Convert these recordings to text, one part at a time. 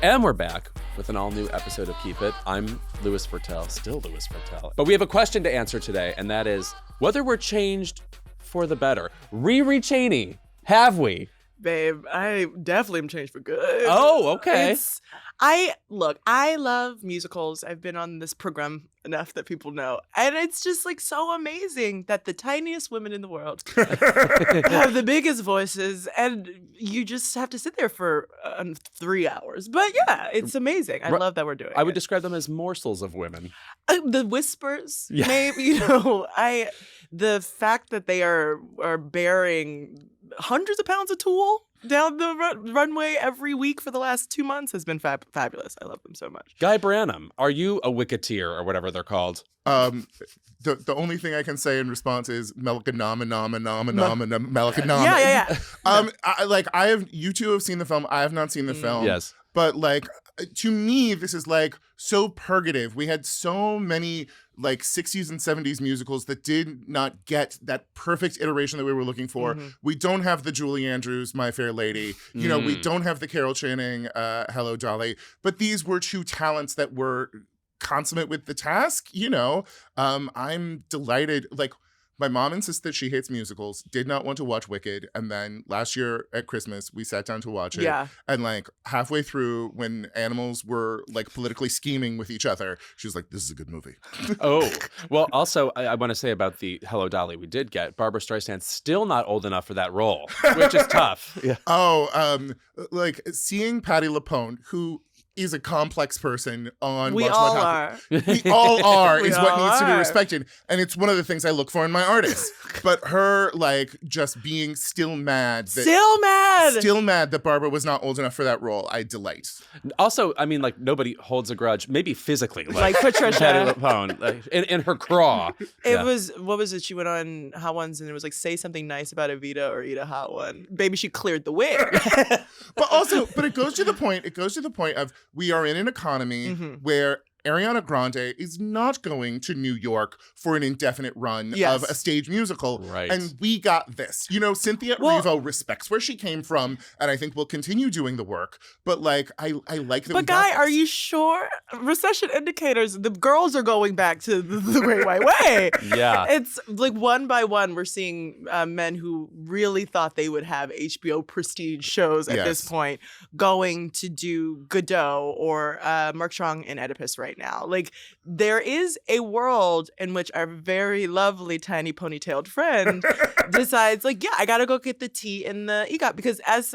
And we're back with an all-new episode of Keep It. I'm Louis Fertel, still Louis Fertel. But we have a question to answer today, and that is whether we're changed for the better. Rheeqrheeq Chainey, have we? Babe, I definitely am changed for good. Oh, okay. I love musicals. I've been on this program enough that people know. And it's just like so amazing that the tiniest women in the world have the biggest voices, and you just have to sit there for 3 hours. But yeah, it's amazing. I love that we're doing it. I would describe them as morsels of women. The whispers, maybe, the fact that they are bearing hundreds of pounds of tulle down the runway every week for the last 2 months has been fabulous. I love them so much. Guy Branum, are you a Wicketeer or whatever they're called? The only thing I can say in response is Melicanama. Yeah. You two have seen the film. I have not seen the film. Yes. But to me, this is so purgative. We had so many 60s and 70s musicals that did not get that perfect iteration that we were looking for. Mm-hmm. We don't have the Julie Andrews, My Fair Lady. We don't have the Carol Channing, Hello, Dolly. But these were two talents that were consummate with the task. I'm delighted. My mom insists that she hates musicals, did not want to watch Wicked. And then last year at Christmas, we sat down to watch it. Yeah. And halfway through, when animals were politically scheming with each other, she was like, this is a good movie. Oh, well, also, I want to say about the Hello, Dolly we did get, Barbara Streisand's still not old enough for that role, which is tough. Yeah. Oh, seeing Patti LuPone, who is a complex person on We Watch all What are. Happens. We all are We is what all needs to be are. respected. And it's one of the things I look for in my artists. But her just being still mad that Barbara was not old enough for that role, I delight. Also, I mean, nobody holds a grudge, maybe physically. Like Patricia. Patti LuPone, in her craw. It was, what was it? She went on Hot Ones and it was say something nice about Evita or eat a hot one. Baby, she cleared the way. But it goes to the point of we are in an economy where Ariana Grande is not going to New York for an indefinite run of a stage musical. Right. And we got this. Cynthia Erivo respects where she came from, and I think will continue doing the work. But I like that. But Guy, are you sure? Recession indicators, the girls are going back to the Great White Way. Yeah. It's one by one, we're seeing men who really thought they would have HBO prestige shows at this point going to do Godot or Mark Strong and Oedipus right now. There is a world in which our very lovely tiny ponytailed friend decides, I gotta go get the tea in the EGOT, because as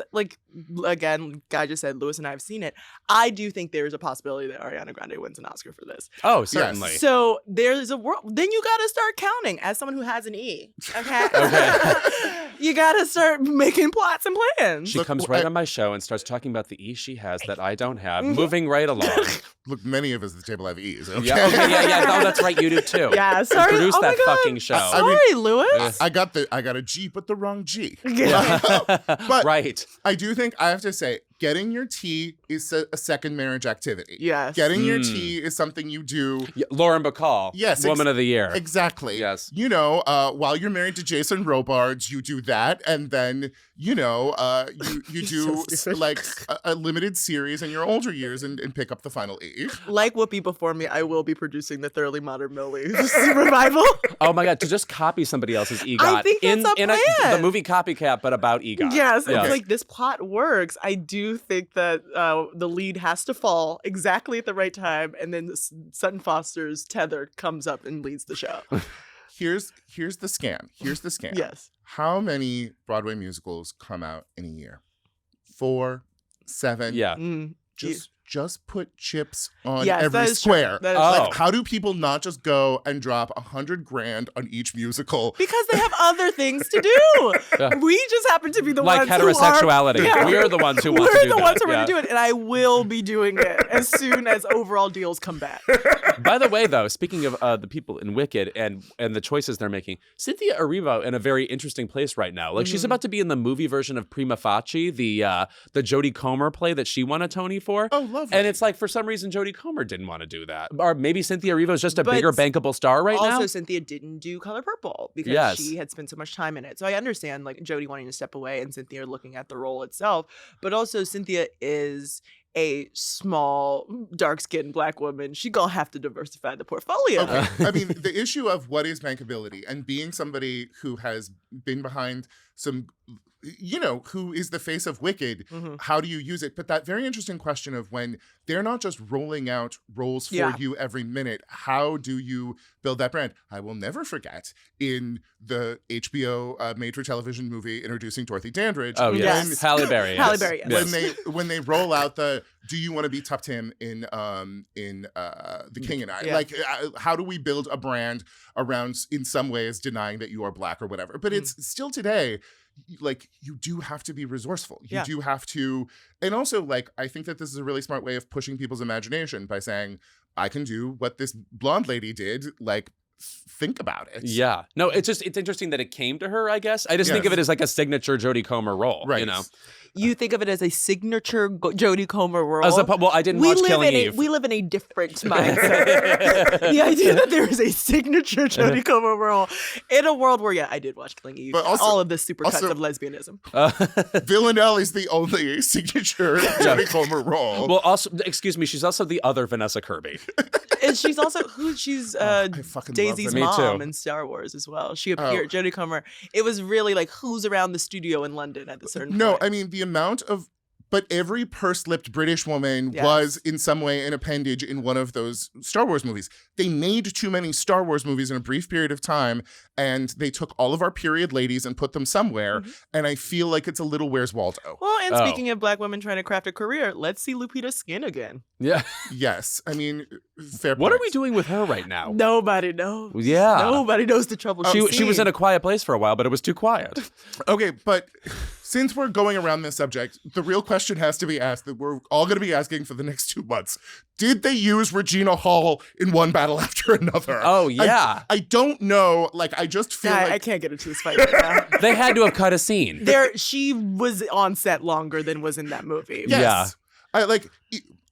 again, Guy just said, Louis and I have seen it. I do think there is a possibility that Ariana Grande wins an Oscar for this. Oh, certainly. Yes. So there's a world. Then you gotta start counting as someone who has an E. Okay. You gotta start making plots and plans. She comes right on my show and starts talking about the E she has that I don't have. Moving right along. Look, many of us at the table have E's. Okay? Yeah, yeah. Oh, that's right. You do too. Yeah, sorry. You produced that God. fucking show. Sorry, Louis. I got a G, but the wrong G. But right. I do think I have to say, getting your tea is a second marriage activity. Yes. Getting your tea is something you do. Lauren Bacall. Yes. Woman of the Year. Exactly. Yes. While you're married to Jason Robards, you do that, and then you do a limited series in your older years and pick up the final E. Like Whoopi before me, I will be producing the Thoroughly Modern Millie revival. Oh my God! To just copy somebody else's EGOT. I think that's a plan. The movie Copycat, but about EGOT. Yes, it's this plot works. I do think that the lead has to fall exactly at the right time, and then Sutton Foster's tether comes up and leads the show. Here's the scan. Yes. How many Broadway musicals come out in a year? 4, 7. Yeah. Just put chips on Yes, every that is square. True. That is How do people not just go and drop $100,000 on each musical? Because they have other things to do. We just happen to be the ones heterosexuality. who are... We are the ones who want to do that. We're the ones who are going to do it, and I will be doing it as soon as overall deals come back. By the way, though, speaking of the people in Wicked and the choices they're making, Cynthia Erivo in a very interesting place right now. She's about to be in the movie version of Prima Facie, the Jodie Comer play that she won a Tony for. Oh, lovely. And it's for some reason, Jodie Comer didn't want to do that. Or maybe Cynthia Erivo is just a bigger bankable star right now. Also, Cynthia didn't do Color Purple because she had spent so much time in it. So I understand Jodie wanting to step away and Cynthia looking at the role itself. But also Cynthia is a small, dark-skinned Black woman, she gonna have to diversify the portfolio. Okay. I mean, the issue of what is bankability and being somebody who has been behind some, who is the face of Wicked, how do you use it? But that very interesting question of when they're not just rolling out roles for you every minute, how do you build that brand? I will never forget in the HBO made-for-television movie introducing Dorothy Dandridge. Oh, yes. Halle Berry. Halle Berry, yes. When they roll out the "Do you want to be Tup Tim" in The King and I? Yeah. Like, how do we build a brand around, in some ways, denying that you are Black or whatever? But it's still today, like, you do have to be resourceful. You do have to, and also, like, I think that this is a really smart way of pushing people's imagination by saying, I can do what this blonde lady did, like, think about it. Yeah. No, it's interesting that it came to her, I guess. I just think of it as like a signature Jodie Comer role, right. you know? You think of it as a signature Jodie Comer role. Well, I didn't watch Killing Eve. We live in a different mindset. The idea that there is a signature Jodie Comer role in a world where, I did watch Killing Eve. But also, all of the supercuts of lesbianism. Villanelle is the only signature Jodie Comer role. Well, also, excuse me, she's also the other Vanessa Kirby. And she's also she's Daisy's mom too. in Star Wars as well. She appeared, Jodie Comer. It was really like who's around the studio in London at the certain point. I mean, the amount of, but every purse-lipped British woman was in some way an appendage in one of those Star Wars movies. They made too many Star Wars movies in a brief period of time, and they took all of our period ladies and put them somewhere, and I feel like it's a little Where's Waldo. Well, and speaking of Black women trying to craft a career, let's see Lupita Skin again. Yeah. Yes. I mean, fair What point. are we doing with her right now? Nobody knows. Yeah. Nobody knows the trouble she was in a quiet place for a while, but it was too quiet. Okay, but since we're going around this subject, the real question has to be asked that we're all going to be asking for the next 2 months. Did they use Regina Hall in one battle after another? Oh, yeah. I don't know. Like, I just feel like... I can't get into this fight right now. They had to have cut a scene. She was on set longer than was in that movie. Yes. Yeah.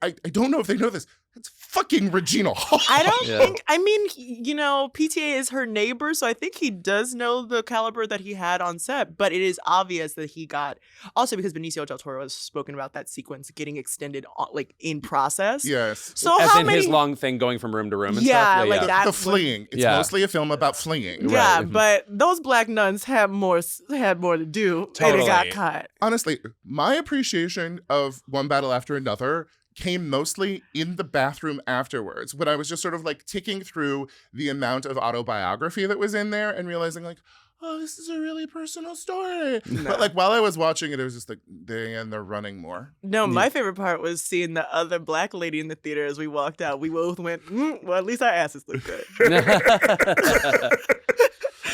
I don't know if they know this. It's fucking Regina Hall. I don't think, I mean, PTA is her neighbor, so I think he does know the caliber that he had on set, but it is obvious that he got, also because Benicio del Toro has spoken about that sequence getting extended, like, in process. Yes. So As in his long thing going from room to room and stuff? Like that. The fleeing. It's mostly a film about fleeing. Yeah, Right. but those Black nuns had more to do, Totally. and it got cut. Honestly, my appreciation of One Battle After Another came mostly in the bathroom afterwards, when I was just sort of like ticking through the amount of autobiography that was in there and realizing like, oh, this is a really personal story. No. But like while I was watching it, it was just like, they're running more. No, my favorite part was seeing the other Black lady in the theater as we walked out. We both went, well, at least our asses look good.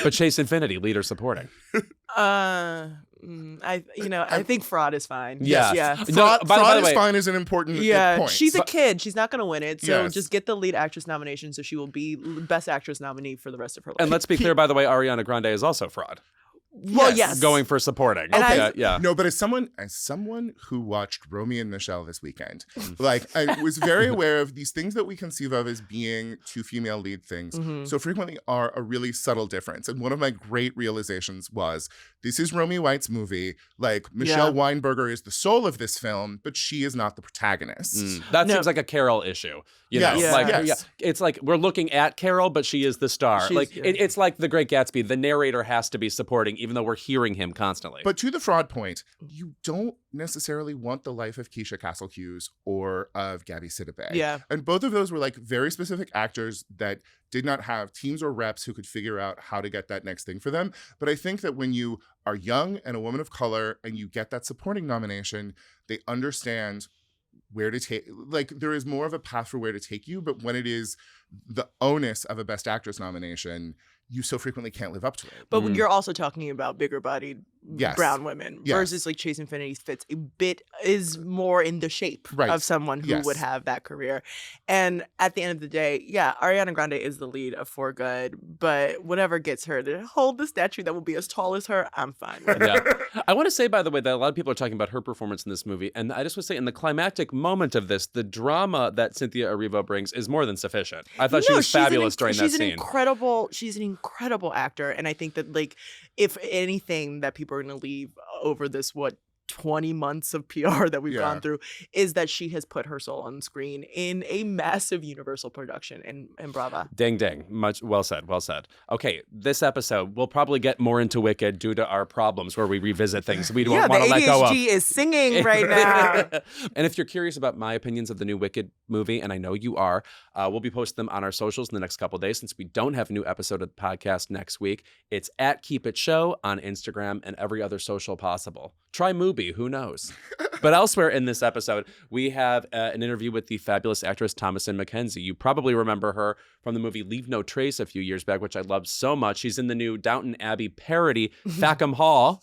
But Chase Infinity, lead or supporting? I think Fraud is fine. Yeah. Yeah. Fraud is fine is an important point. She's a kid. She's not going to win it. So just get the lead actress nomination so she will be Best Actress nominee for the rest of her life. And let's be clear, by the way, Ariana Grande is also Fraud. Well, yes. Going for supporting. Okay. Yeah. No, but as someone who watched Romy and Michelle this weekend, like I was very aware of these things that we conceive of as being two female lead things so frequently are a really subtle difference. And one of my great realizations was this is Romy White's movie. Like Michelle Weinberger is the soul of this film, but she is not the protagonist. That seems like a Carol issue. You know, it's like we're looking at Carol, but she is the star. It's like The Great Gatsby. The narrator has to be supporting, even though we're hearing him constantly. But to the Fraud point, you don't necessarily want the life of Keisha Castle Hughes or of Gabby Sidibe. Yeah. And both of those were like very specific actors that did not have teams or reps who could figure out how to get that next thing for them. But I think that when you are young and a woman of color and you get that supporting nomination, they understand where to take, like there is more of a path for where to take you. But when it is the onus of a Best Actress nomination, you so frequently can't live up to it. But you're also talking about bigger bodied brown women versus like Chase Infinity fits a bit, is more in the shape of someone who would have that career. And at the end of the day, Ariana Grande is the lead of For Good, but whatever gets her to hold the statue that will be as tall as her, I'm fine with it. I want to say, by the way, that a lot of people are talking about her performance in this movie. And I just want to say, in the climactic moment of this, the drama that Cynthia Erivo brings is more than sufficient. I thought she was fabulous during that scene. She's an incredible actor. And I think that, like, if anything that people are going to leave over this, what 20 months of PR that we've gone through, is that she has put her soul on screen in a massive Universal production in Brava. Ding, ding. Much well said. Well said. Okay, this episode, we'll probably get more into Wicked due to our problems where we revisit things we don't want to let go of. the ADHD is singing right now. And if you're curious about my opinions of the new Wicked movie, and I know you are, we'll be posting them on our socials in the next couple of days since we don't have a new episode of the podcast next week. It's at Keep It Show on Instagram and every other social possible. Try Mubi, who knows? But elsewhere in this episode, we have an interview with the fabulous actress Thomasin McKenzie. You probably remember her from the movie Leave No Trace a few years back, which I loved so much. She's in the new Downton Abbey parody, Fackham Hall,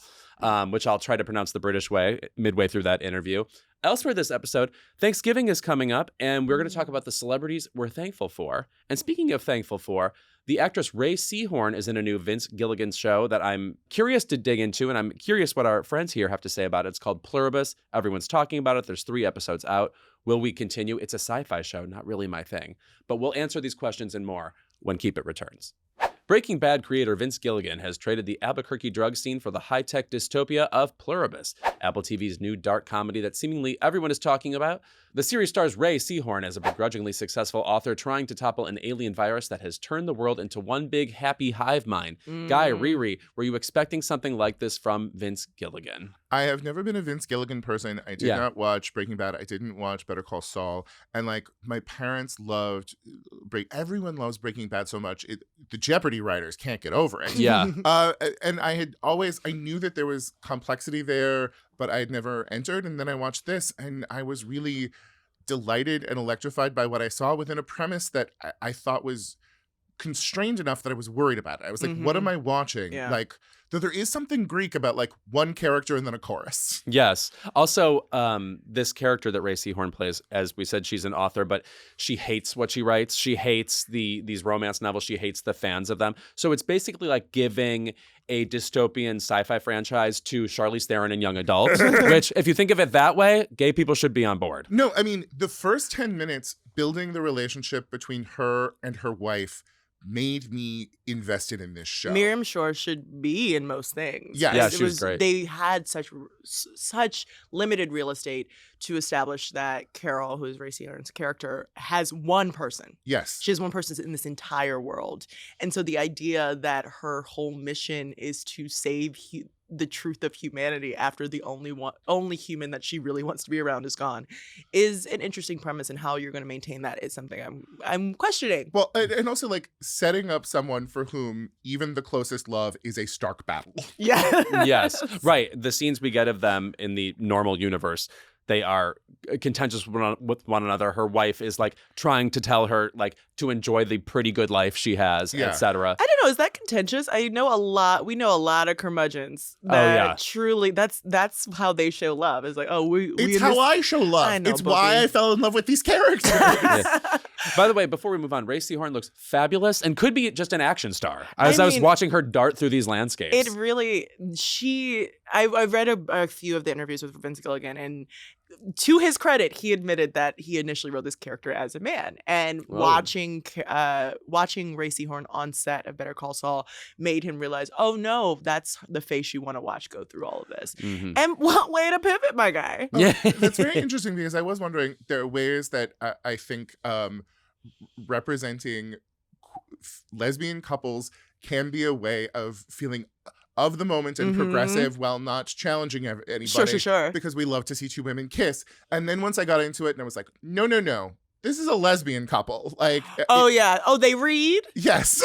which I'll try to pronounce the British way midway through that interview. Elsewhere this episode, Thanksgiving is coming up, and we're going to talk about the celebrities we're thankful for. And speaking of thankful for, the actress Rhea Seehorn is in a new Vince Gilligan show that I'm curious to dig into, and I'm curious what our friends here have to say about it. It's called Pluribus. Everyone's talking about it. There's 3 episodes out. Will we continue? It's a sci-fi show, not really my thing. But we'll answer these questions and more when Keep It returns. Breaking Bad creator Vince Gilligan has traded the Albuquerque drug scene for the high-tech dystopia of Pluribus, Apple TV's new dark comedy that seemingly everyone is talking about. The series stars Rhea Seehorn as a begrudgingly successful author trying to topple an alien virus that has turned the world into one big happy hive mind. Guy, Rheeqrheeq, were you expecting something like this from Vince Gilligan? I have never been a Vince Gilligan person. I did not watch Breaking Bad. I didn't watch Better Call Saul. And like my parents loved, everyone loves Breaking Bad so much. The Jeopardy writers can't get over it. Yeah. And I knew that there was complexity there, but I had never entered. And then I watched this and I was really delighted and electrified by what I saw within a premise that I thought was constrained enough that I was worried about it. I was like, what am I watching? Yeah. Like, though there is something Greek about like one character and then a chorus. Yes. Also, this character that Rhea Seehorn plays, as we said, she's an author, but she hates what she writes. She hates these romance novels. She hates the fans of them. So it's basically like giving a dystopian sci-fi franchise to Charlize Theron and young adults, which if you think of it that way, gay people should be on board. No, I mean, the first 10 minutes building the relationship between her and her wife made me invested in this show. Miriam Shore should be in most things. Yes. Yeah, she was great. They had such limited real estate to establish that Carol, who is Rhea Seehorn's character, has one person. Yes. She has one person in this entire world. And so the idea that her whole mission is to save the truth of humanity after the only human that she really wants to be around is gone is an interesting premise, and how you're going to maintain that is something I'm questioning. Well, and also like setting up someone for whom even the closest love is a stark battle. Yeah. Yes. Right. The scenes we get of them in the normal universe, they are contentious with one another. Her wife is like trying to tell her like to enjoy the pretty good life she has, etc. I don't know. Is that contentious? We know a lot of curmudgeons that truly that's how they show love. It's like, it's how I show love. I know, it's why I fell in love with these characters. By the way, before we move on, Rhea Seehorn looks fabulous and could be just an action star. I was watching her dart through these landscapes. It really, I've read a few of the interviews with Vince Gilligan, and to his credit, he admitted that he initially wrote this character as a man, and watching Rhea Seehorn on set of Better Call Saul made him realize, oh no, that's the face you want to watch go through all of this. Mm-hmm. And what way to pivot, my guy. Yeah. That's very interesting, because I was wondering, there are ways that I think representing lesbian couples can be a way of feeling of the moment and progressive while not challenging anybody. Sure. Because we love to see two women kiss. And then once I got into it and I was like, no. This is a lesbian couple. Like, they read? Yes.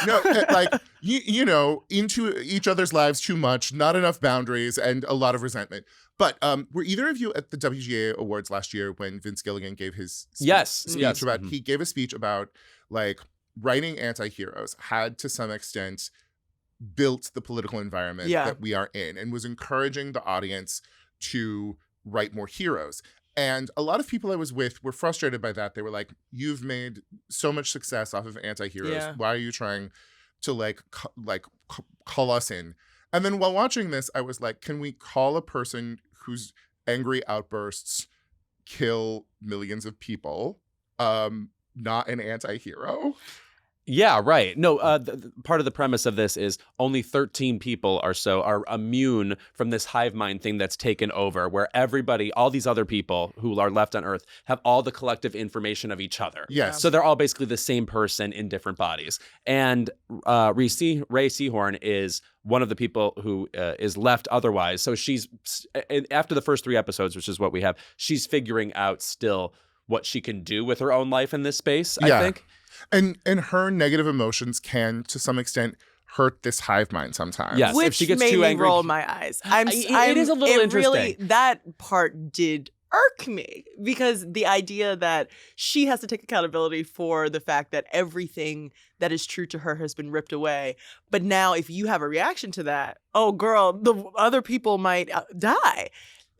No, like, you know, into each other's lives too much, not enough boundaries, and a lot of resentment. But were either of you at the WGA Awards last year when Vince Gilligan gave his speech about, he gave a speech about like writing anti-heroes had to some extent built the political environment that we are in, and was encouraging the audience to write more heroes. And a lot of people I was with were frustrated by that. They were like, you've made so much success off of anti-heroes. Yeah. Why are you trying to call us in? And then while watching this, I was like, can we call a person whose angry outbursts kill millions of people not an anti-hero? Yeah, right. No, part of the premise of this is only 13 people or so are immune from this hive mind thing that's taken over, where everybody, all these other people who are left on Earth, have all the collective information of each other. Yes. So they're all basically the same person in different bodies. And Ray Seahorn is one of the people who is left otherwise. So she's, after the first 3 episodes, which is what we have, she's figuring out still what she can do with her own life in this space, I think. And her negative emotions can, to some extent, hurt this hive mind sometimes. Yes, which if she gets made too me angry, roll my eyes. It is a little interesting. Really, that part did irk me, because the idea that she has to take accountability for the fact that everything that is true to her has been ripped away. But now, if you have a reaction to that, oh girl, the other people might die.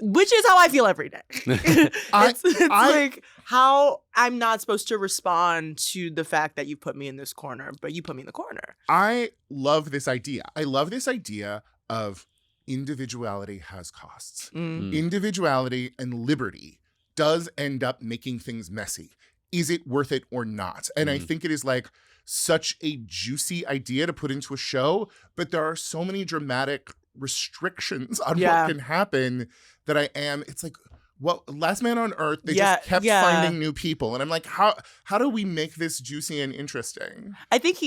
Which is how I feel every day. It's like how I'm not supposed to respond to the fact that you put me in this corner, but you put me in the corner. I love this idea. I love this idea of individuality has costs. Individuality and liberty does end up making things messy. Is it worth it or not? And I think it is like such a juicy idea to put into a show, but there are so many dramatic restrictions on what can happen that it's like, well, Last Man on Earth, they just kept finding new people. And I'm like, how do we make this juicy and interesting? I think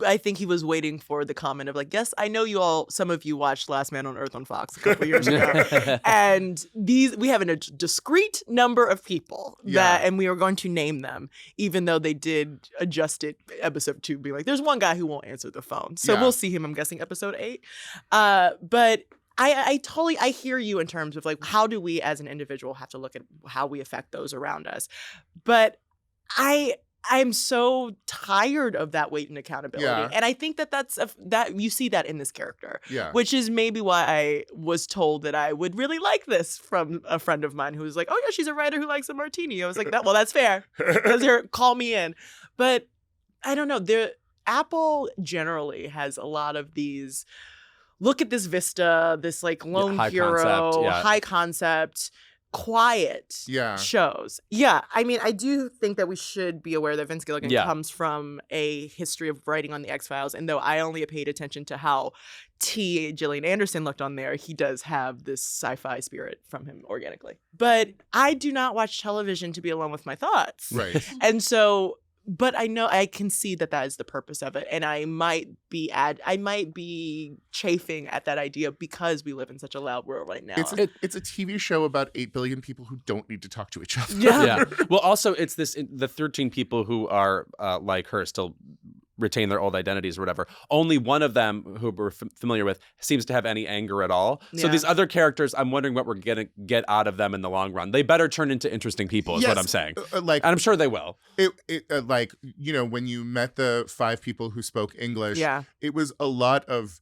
I think he was waiting for the comment of like, yes, I know some of you watched Last Man on Earth on Fox a couple years ago. And we have a discrete number of people and we are going to name them, even though they did adjust it episode 2, be like, there's one guy who won't answer the phone. So we'll see him, I'm guessing, episode 8. But I hear you in terms of like, how do we as an individual have to look at how we affect those around us? But I'm so tired of that weight and accountability. Yeah. And I think that you see that in this character, Yeah. which is maybe why I was told that I would really like this from a friend of mine who was like, oh yeah, she's a writer who likes a martini. I was like, well, that's fair. Call me in. But I don't know. Apple generally has a lot of these, look at this vista, this like lone hero, high concept, quiet shows. Yeah, I mean, I do think that we should be aware that Vince Gilligan comes from a history of writing on the X-Files, and though I only paid attention to how Gillian Anderson looked on there, he does have this sci-fi spirit from him organically. But I do not watch television to be alone with my thoughts. Right. And so, but I know I can see that is the purpose of it, and I might be chafing at that idea because we live in such a loud world right now. It's a TV show about 8 billion people who don't need to talk to each other. Yeah. Well, also it's the 13 people who are like her still retain their old identities or whatever. Only one of them who we're familiar with seems to have any anger at all. So these other characters, I'm wondering what we're going to get out of them in the long run. They better turn into interesting people is what I'm saying. And I'm sure they will. Like, you know, when you met the 5 people who spoke English, it was a lot of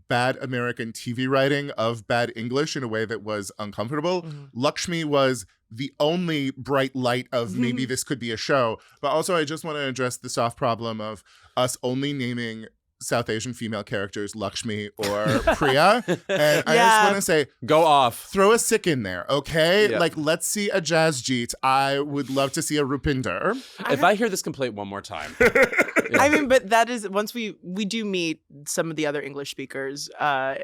bad American TV writing of bad English in a way that was uncomfortable. Lakshmi was the only bright light of maybe this could be a show. But also I just want to address the soft problem of us only naming South Asian female characters Lakshmi or Priya. And I just want to say, go off. Throw a Sikh in there, okay? Yeah. Like, let's see a Jasjeet. I would love to see a Rupinder. If I hear this complaint one more time. I mean, but that is, once we do meet some of the other English speakers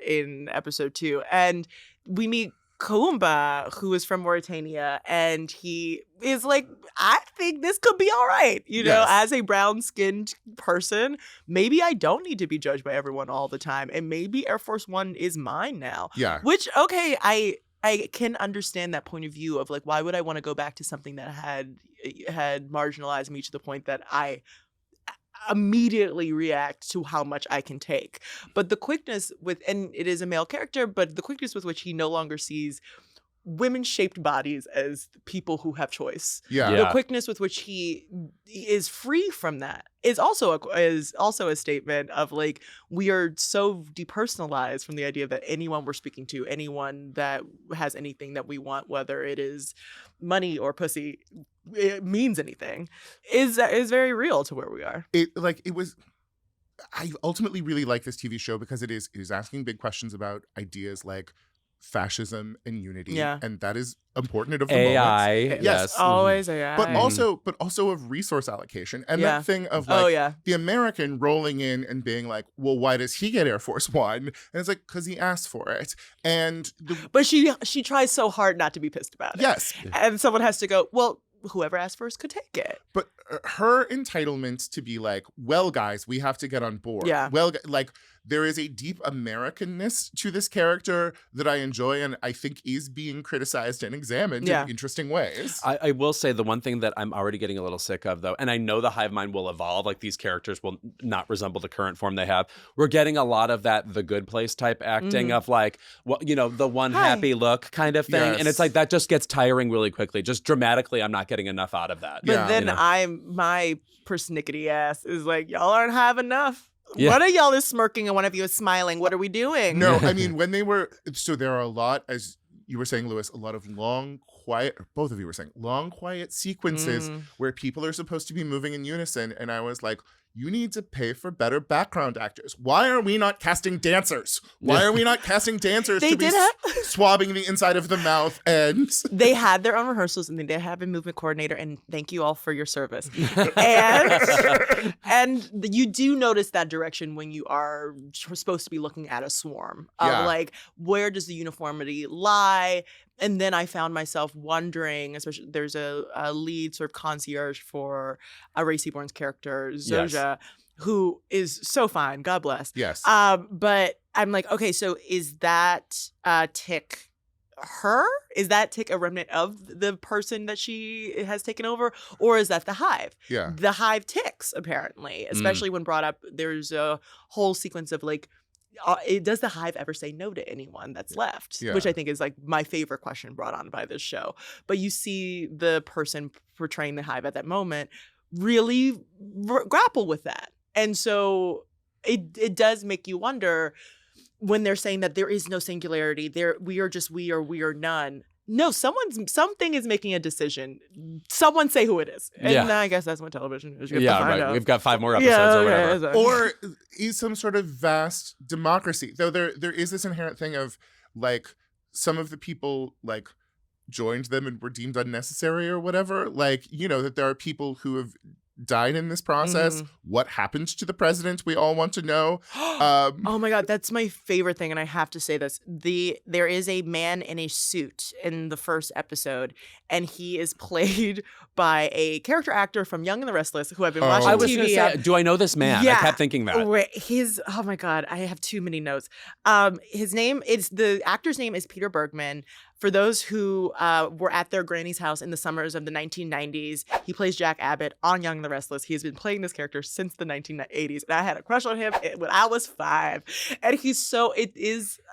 in episode 2, and we meet Kumba, who is from Mauritania, and he is like, I think this could be all right. You know, as a brown-skinned person, maybe I don't need to be judged by everyone all the time, and maybe Air Force One is mine now. Yeah. Which, okay, I can understand that point of view of like, why would I want to go back to something that had marginalized me to the point that I immediately react to how much I can take. But the quickness and it is a male character, but the quickness with which he no longer sees women-shaped bodies as people who have choice. The quickness with which he is free from that is also a statement of like, we are so depersonalized from the idea that anyone we're speaking to, anyone that has anything that we want, whether it is money or pussy, it means anything, is very real to where we are. I ultimately really like this TV show because it is asking big questions about ideas like fascism and unity. Yeah. And that is important of the AI. moment. Yes. Always AI. But also of resource allocation. And that thing of the American rolling in and being like, well, why does he get Air Force One? And it's like, because he asked for it. And but she tries so hard not to be pissed about it. Yes. And someone has to go, well, whoever asked first could take it. But her entitlement to be like, well, guys, we have to get on board. Yeah. Well, like, there is a deep Americanness to this character that I enjoy and I think is being criticized and examined in interesting ways. I will say the one thing that I'm already getting a little sick of, though, and I know the hive mind will evolve, like these characters will not resemble the current form they have. We're getting a lot of that The Good Place type acting of like, well, you know, the one happy look kind of thing. Yes. And it's like that just gets tiring really quickly. Just dramatically, I'm not getting enough out of that. But then my persnickety ass is like, y'all aren't have enough. Yeah. One of y'all is smirking and one of you is smiling. What are we doing? No, I mean, when they were, so there are a lot, as you were saying, Lewis, a lot of long, quiet, both of you were saying, long, quiet sequences where people are supposed to be moving in unison. And I was like, you need to pay for better background actors. Why are we not casting dancers? Why are we not casting dancers to be swabbing the inside of the mouth? And they had their own rehearsals and they did have a movement coordinator. And thank you all for your service. and you do notice that direction when you are supposed to be looking at a swarm of like, where does the uniformity lie? And then I found myself wondering, especially there's a lead sort of concierge for Ray Seaborn's character, Zoja, who is so fine. God bless. Yes. But I'm like, okay, so is that tick her? Is that tick a remnant of the person that she has taken over? Or is that the hive? Yeah. The hive ticks, apparently, especially when brought up. There's a whole sequence of like, does the hive ever say no to anyone that's left? Yeah. Which I think is like my favorite question brought on by this show. But you see the person portraying the hive at that moment really grapple with that. And so it does make you wonder when they're saying that there is no singularity, we are just we or we are none. No, something is making a decision. Someone say who it is. And I guess that's what television is. Right. We've got 5 more episodes or whatever. Or is some sort of vast democracy. Though there is this inherent thing of like some of the people like joined them and were deemed unnecessary or whatever. Like, you know, that there are people who have died in this process. What happened to the president? We all want to know. Oh my God, that's my favorite thing, and I have to say this: there is a man in a suit in the first episode, and he is played by a character actor from Young and the Restless, who I've been watching TV. I was going to say, do I know this man? Yeah. I kept thinking that. Oh my God, I have too many notes. The actor's name is Peter Bergman. For those who were at their granny's house in the summers of the 1990s, he plays Jack Abbott on Young and the Restless. He has been playing this character since the 1980s, and I had a crush on him when I was 5. And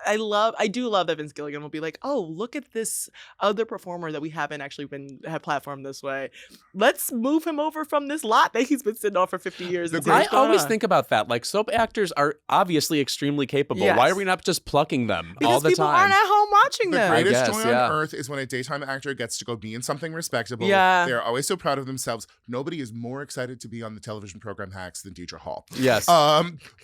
I do love that Vince Gilligan will be like, oh, look at this other performer that we haven't actually have platformed this way. Let's move him over from this lot that he's been sitting on for 50 years. I always think about that. Like, soap actors are obviously extremely capable. Yes. Why are we not just plucking them because all the people time? aren't at home watching them. The greatest joy on earth is when a daytime actor gets to go be in something respectable. Yeah. They're always so proud of themselves. Nobody is more excited to be on the television program Hacks than Deidre Hall. Yes.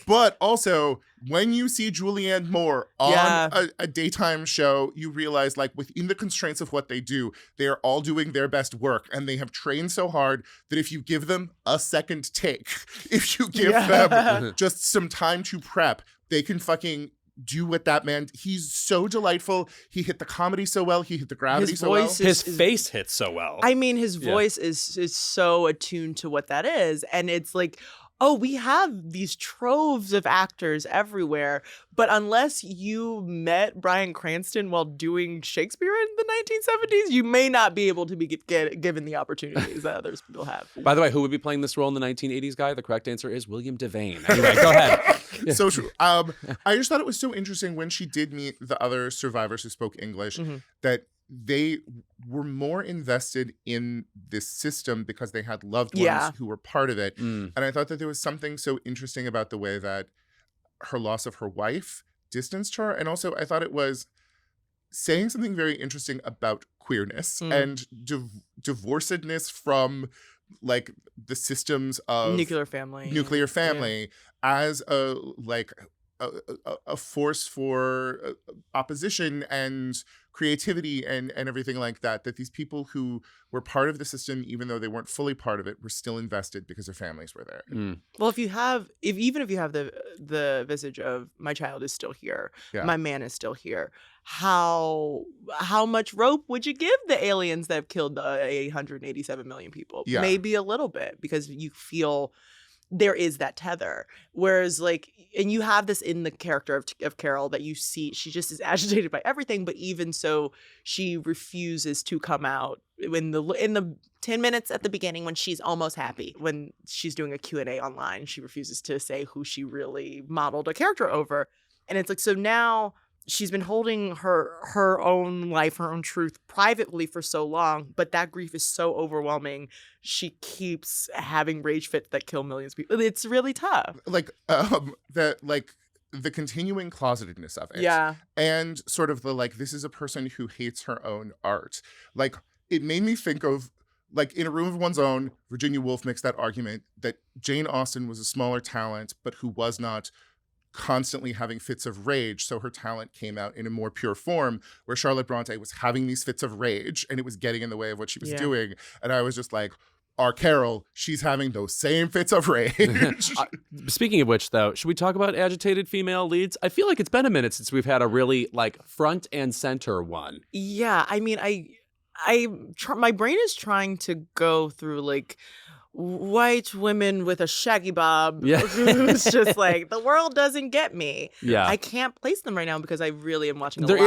But also, when you see Julianne Moore on a daytime show, you realize, like, within the constraints of what they do, they are all doing their best work, and they have trained so hard that if you give them a second take, if you give them just some time to prep, they can fucking do what that man. He's so delightful. He hit the comedy so well. He hit the gravity so well. His face hits so well. I mean, his voice is so attuned to what that is, and it's like, oh, we have these troves of actors everywhere, but unless you met Bryan Cranston while doing Shakespeare in the 1970s, you may not be able to be given the opportunities that others people have. By the way, who would be playing this role in the 1980s guy? The correct answer is William Devane. Anyway, go ahead. So true. I just thought it was so interesting when she did meet the other survivors who spoke English that they were more invested in this system because they had loved ones who were part of it. And I thought that there was something so interesting about the way that her loss of her wife distanced her. And also I thought it was saying something very interesting about queerness and divorcedness from like the systems of nuclear family as a like a force for opposition and creativity and everything like that, that these people who were part of the system, even though they weren't fully part of it, were still invested because their families were there. Well, if you have the visage of my child is still here, my man is still here, how much rope would you give the aliens that have killed 887 million people? Maybe a little bit, because you feel there is that tether. Whereas and you have this in the character of Carol, that you see she just is agitated by everything, but even so she refuses to come out in the 10 minutes at the beginning when she's almost happy. When she's doing a Q&A online, she refuses to say who she really modeled a character over. And it's so now she's been holding her own life, her own truth privately for so long, but that grief is so overwhelming. She keeps having rage fits that kill millions of people. It's really tough. The continuing closetedness of it. Yeah. And sort of this is a person who hates her own art. It made me think of, in A Room of One's Own, Virginia Woolf makes that argument that Jane Austen was a smaller talent, but who was not constantly having fits of rage, so her talent came out in a more pure form, where Charlotte Bronte was having these fits of rage and it was getting in the way of what she was doing. And I was just like, our Carol, she's having those same fits of rage. Speaking of which, though, should we talk about agitated female leads? I feel like it's been a minute since we've had a really front and center one. Yeah, I mean, my brain is trying to go through white women with a shaggy bob who's just the world doesn't get me. Yeah, I can't place them right now because I really am watching there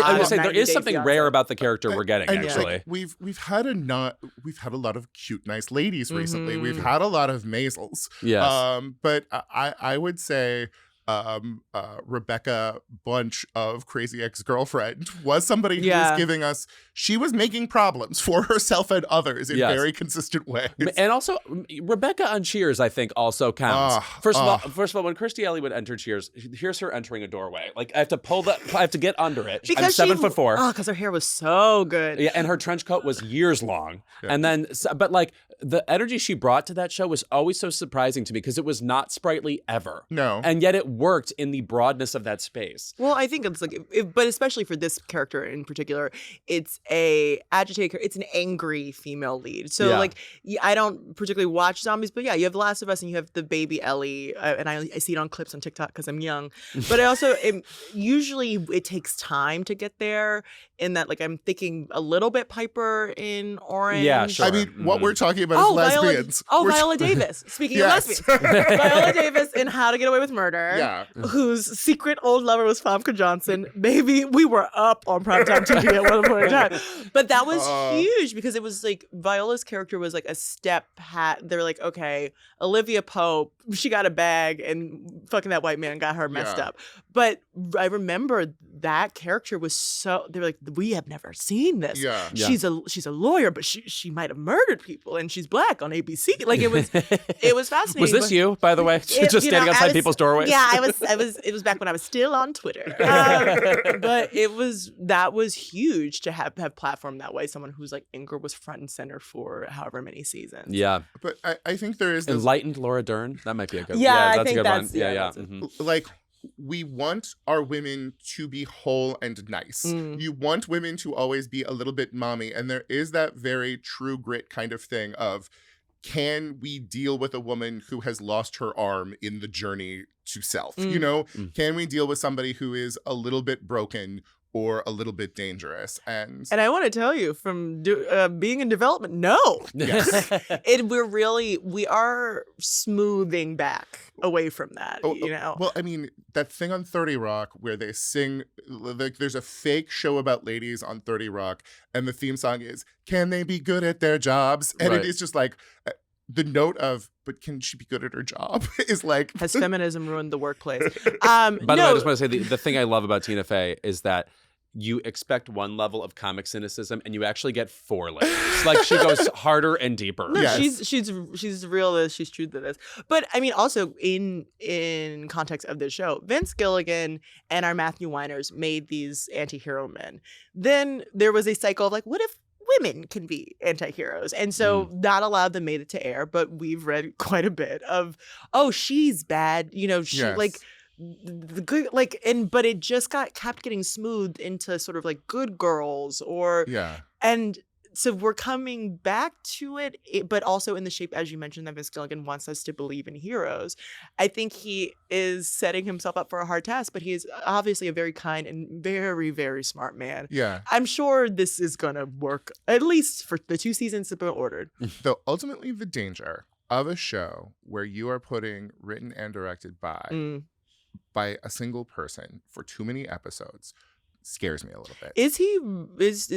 is something rare about the character we're getting, actually. We've had a lot of cute, nice ladies recently. We've had a lot of Maisels. Yes. But I would say Rebecca Bunch of Crazy Ex-Girlfriend was somebody who was giving us, she was making problems for herself and others in very consistent ways. And also, Rebecca on Cheers, I think, also counts. First of all, when Kirstie Alley would enter Cheers, here's her entering a doorway. I have to get under it. Because I'm 7'4". Oh, because her hair was so good. Yeah, and her trench coat was years long. Yeah. And then, but the energy she brought to that show was always so surprising to me because it was not sprightly ever. No. And yet it worked in the broadness of that space. Well, I think it's but especially for this character in particular, it's it's an angry female lead. So I don't particularly watch zombies, but you have The Last of Us and you have the baby Ellie, and I see it on clips on TikTok because I'm young. But I also usually it takes time to get there. In that, I'm thinking a little bit Piper in Orange. Yeah, sure. I mean, what we're talking about is lesbians. Viola Davis. Speaking of lesbians, Viola Davis in How to Get Away with Murder. Yeah. Whose secret old lover was Famke Johnson. Maybe we were up on primetime TV at one point in time. But that was huge because it was Viola's character was a step they're okay, Olivia Pope, she got a bag and fucking that white man got her messed up. But I remember that character was so, they were we have never seen this. Yeah. She's a lawyer, but she might have murdered people and she's black on ABC. It was fascinating. Was this you, by the way? Just standing outside people's doorways? Yeah, it was back when I was still on Twitter. But that was huge to have platform that way. Someone who's Ingrid was front and center for however many seasons. Yeah. But I think there is this... Enlightened Laura Dern. That might be a good one. Yeah, that's a good one. Yeah. Mm-hmm. We want our women to be whole and nice. You want women to always be a little bit mommy. And there is that very True Grit kind of thing of, can we deal with a woman who has lost her arm in the journey to self? Can we deal with somebody who is a little bit broken or a little bit dangerous? And I want to tell you from being in development, no. Yes. We are smoothing back away from that, Well, I mean, that thing on 30 Rock where they sing, there's a fake show about ladies on 30 Rock, and the theme song is, can they be good at their jobs? And it is just the note of, but can she be good at her job? is has feminism ruined the workplace? By the way, I just want to say the thing I love about Tina Fey is that you expect one level of comic cynicism and you actually get 4 layers. She goes harder and deeper. No, yes. she's real, she's true to this. But I mean, also in context of this show, Vince Gilligan and our Matthew Weiners made these anti-hero men. Then there was a cycle of what if women can be anti-heroes? And so not a lot of them made it to air, but we've read quite a bit of, she's bad. She the good but it just kept getting smoothed into sort of like good girls and so we're coming back to it, but also in the shape, as you mentioned, that Vince Gilligan wants us to believe in heroes. I think he is setting himself up for a hard task, but he is obviously a very kind and very, very smart man. Yeah. I'm sure this is going to work, at least for the 2 seasons that have been ordered. Though ultimately the danger of a show where you are putting written and directed by a single person for too many episodes scares me a little bit. Is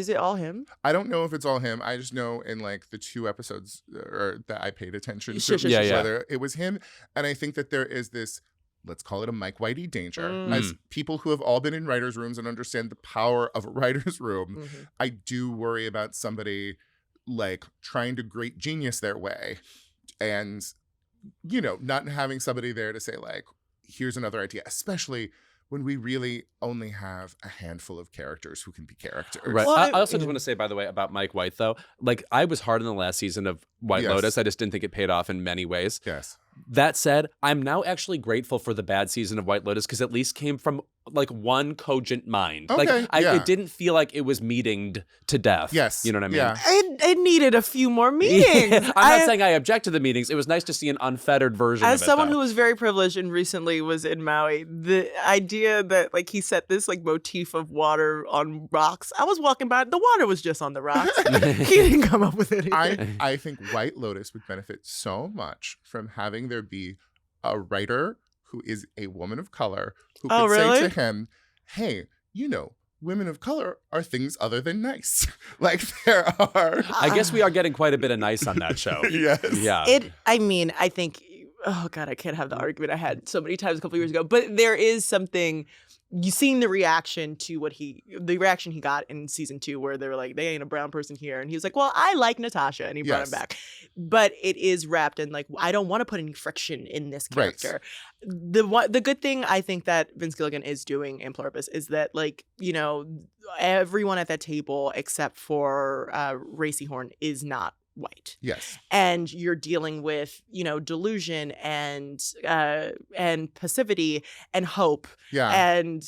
it all him? I don't know if it's all him. I just know in like the 2 episodes that I paid attention to whether it was him. And I think that there is this, let's call it a Mike Whitey danger. As people who have all been in writers' rooms and understand the power of a writer's room, I do worry about somebody like trying to great genius their way and, not having somebody there to say like, here's another idea, especially when we really only have a handful of characters who can be characters. Right. Well, I also just want to say, by the way, about Mike White, though, like I was hard in the last season of White Lotus. I just didn't think it paid off in many ways. Yes. That said, I'm now actually grateful for the bad season of White Lotus because at least came from like one cogent mind. Okay, It didn't feel like it was meetinged to death. Yes. You know what I mean? Yeah. It needed a few more meetings. I'm not saying I object to the meetings. It was nice to see an unfettered version of it. As someone who was very privileged and recently was in Maui, the idea that like he set this like motif of water on rocks, I was walking by, the water was just on the rocks. He didn't come up with anything. I think White Lotus would benefit so much from having there be a writer who is a woman of color who could say to him, hey, women of color are things other than nice. Like there are. I guess we are getting quite a bit of nice on that show. Yes. Yeah. I think, oh God, I can't have the argument I had so many times a couple years ago, but there is something, you seen the reaction to the reaction he got in season 2 where they were like, they ain't a brown person here. And he was like, well, I like Natasha. And he brought him back. But it is wrapped in like, I don't want to put any friction in this character. Right. The good thing I think that Vince Gilligan is doing in Pluribus is that like, everyone at that table except for Racy Horn is not white. Yes. And you're dealing with, delusion and passivity and hope and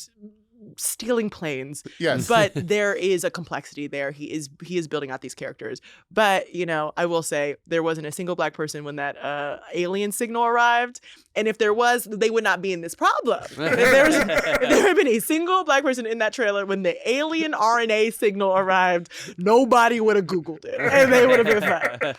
stealing planes. Yes. But there is a complexity there. He is building out these characters. But, I will say there wasn't a single black person when that alien signal arrived. And if there was, they would not be in this problem. If there had been a single black person in that trailer when the alien RNA signal arrived, nobody would have Googled it. And they would have been fine.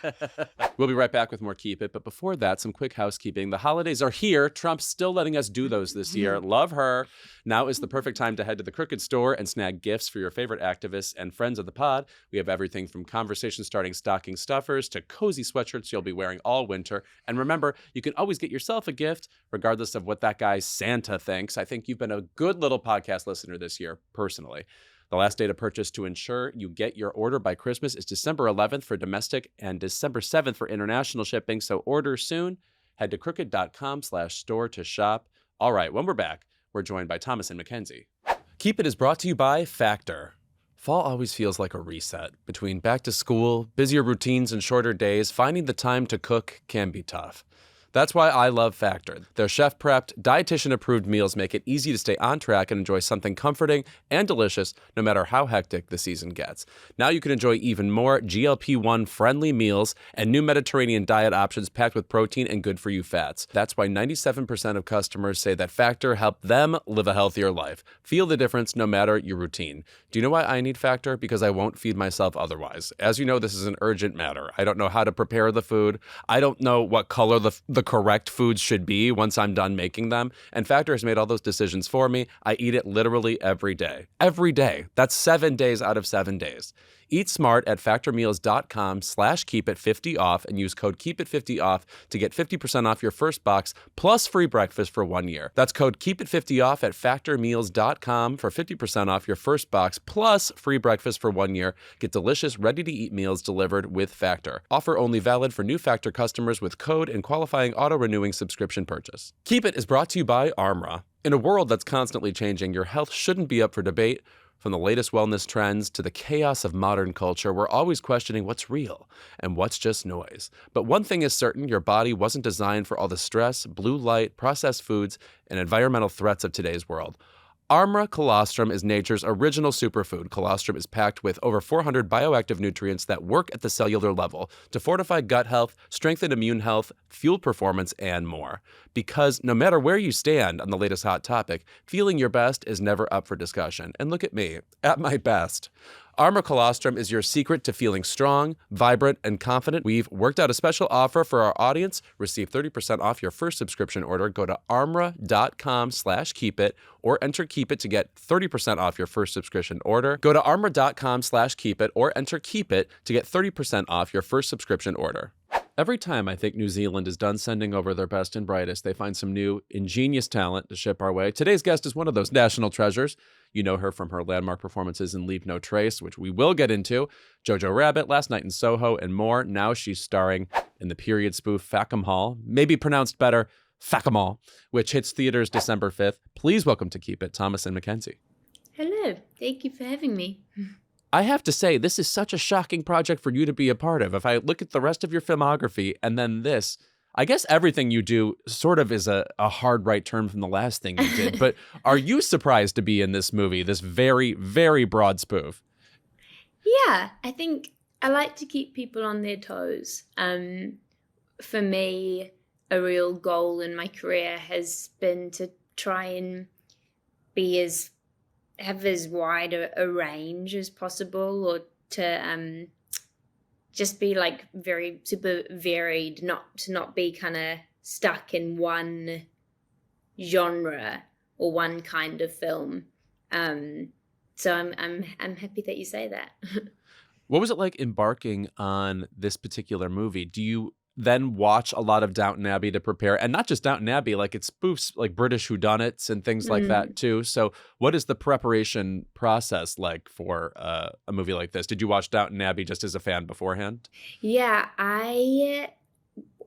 We'll be right back with more Keep It. But before that, some quick housekeeping. The holidays are here. Trump's still letting us do those this year. Love her. Now is the perfect time to head to the Crooked store and snag gifts for your favorite activists and friends of the pod. We have everything from conversation-starting stocking stuffers to cozy sweatshirts you'll be wearing all winter. And remember, you can always get yourself a gift, regardless of what that guy Santa thinks. I think you've been a good little podcast listener this year, personally. The last day to purchase to ensure you get your order by Christmas is December 11th for domestic and December 7th for international shipping, so order soon. Head to crooked.com/store to shop. All right, when we're back, we're joined by Thomasin McKenzie. Keep It is brought to you by Factor. Fall always feels like a reset. Between back to school, busier routines, and shorter days, finding the time to cook can be tough. That's why I love Factor. Their chef-prepped, dietitian-approved meals make it easy to stay on track and enjoy something comforting and delicious no matter how hectic the season gets. Now you can enjoy even more GLP-1 friendly meals and new Mediterranean diet options packed with protein and good-for-you fats. That's why 97% of customers say that Factor helped them live a healthier life. Feel the difference no matter your routine. Do you know why I need Factor? Because I won't feed myself otherwise. As you know, this is an urgent matter. I don't know how to prepare the food. I don't know what color the correct foods should be once I'm done making them. And Factor has made all those decisions for me. I eat it literally every day. Every day. That's 7 days out of 7 days. Eat smart at factormeals.com/keepit50off and use code KEEPIT50off to get 50% off your first box plus free breakfast for 1 year. That's code KEEPIT50off at factormeals.com for 50% off your first box plus free breakfast for 1 year. Get delicious, ready-to-eat meals delivered with Factor. Offer only valid for new Factor customers with code and qualifying auto-renewing subscription purchase. Keep It is brought to you by Armra. In a world that's constantly changing, your health shouldn't be up for debate. From the latest wellness trends to the chaos of modern culture, we're always questioning what's real and what's just noise. But one thing is certain, your body wasn't designed for all the stress, blue light, processed foods, and environmental threats of today's world. Armra colostrum is nature's original superfood. Colostrum is packed with over 400 bioactive nutrients that work at the cellular level to fortify gut health, strengthen immune health, fuel performance, and more. Because no matter where you stand on the latest hot topic, feeling your best is never up for discussion. And look at me, at my best. Armra colostrum is your secret to feeling strong, vibrant, and confident. We've worked out a special offer for our audience. Receive 30% off your first subscription order. Go to armra.com/keepit or enter keep it to get 30% off your first subscription order. Go to armra.com/keepit or enter keep it to get 30% off your first subscription order. Every time I think New Zealand is done sending over their best and brightest, they find some new, ingenious talent to ship our way. Today's guest is one of those national treasures. You know her from her landmark performances in Leave No Trace, which we will get into, Jojo Rabbit, Last Night in Soho, and more. Now she's starring in the period spoof Fackham Hall, maybe pronounced better, Fackham Hall, which hits theaters December 5th. Please welcome to Keep It, Thomasin McKenzie. Hello, thank you for having me. I have to say, this is such a shocking project for you to be a part of. If I look at the rest of your filmography and then this, I guess everything you do sort of is a hard right turn from the last thing you did. But are you surprised to be in this movie, this very, very broad spoof? Yeah, I think I like to keep people on their toes. For me, a real goal in my career has been to try and have as wide a range as possible, or to just be like very super varied, to not be kind of stuck in one genre or one kind of film. So I'm happy that you say that. What was it like embarking on this particular movie? Do you then watch a lot of Downton Abbey to prepare? And not just Downton Abbey, like it spoofs like British whodunits and things like that too. So what is the preparation process like for a movie like this? Did you watch Downton Abbey just as a fan beforehand? Yeah, I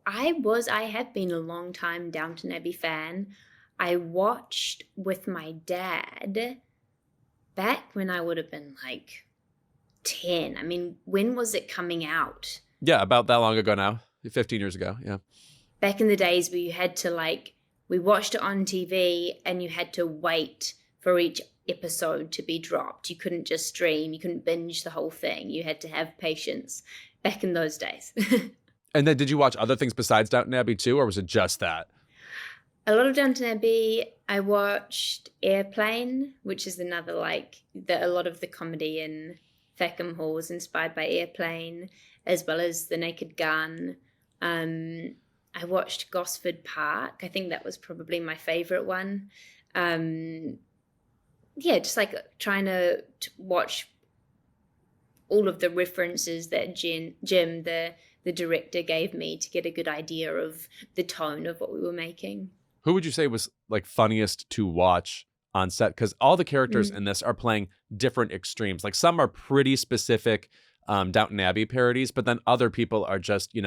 have been a long time Downton Abbey fan. I watched with my dad back when I would have been like 10. I mean, when was it coming out? Yeah, about that long ago now. 15 years ago, yeah. Back in the days where you had to we watched it on TV and you had to wait for each episode to be dropped. You couldn't just stream, you couldn't binge the whole thing. You had to have patience back in those days. And then did you watch other things besides Downton Abbey too, or was it just that? A lot of Downton Abbey. I watched Airplane, which is another a lot of the comedy in Fackham Hall was inspired by Airplane, as well as The Naked Gun. I watched Gosford Park. I think that was probably my favorite one. Just trying to watch all of the references that Jim, the director, gave me to get a good idea of the tone of what we were making. Who would you say was funniest to watch on set? Because all the characters in this are playing different extremes. Like some are pretty specific Downton Abbey parodies, but then other people are just,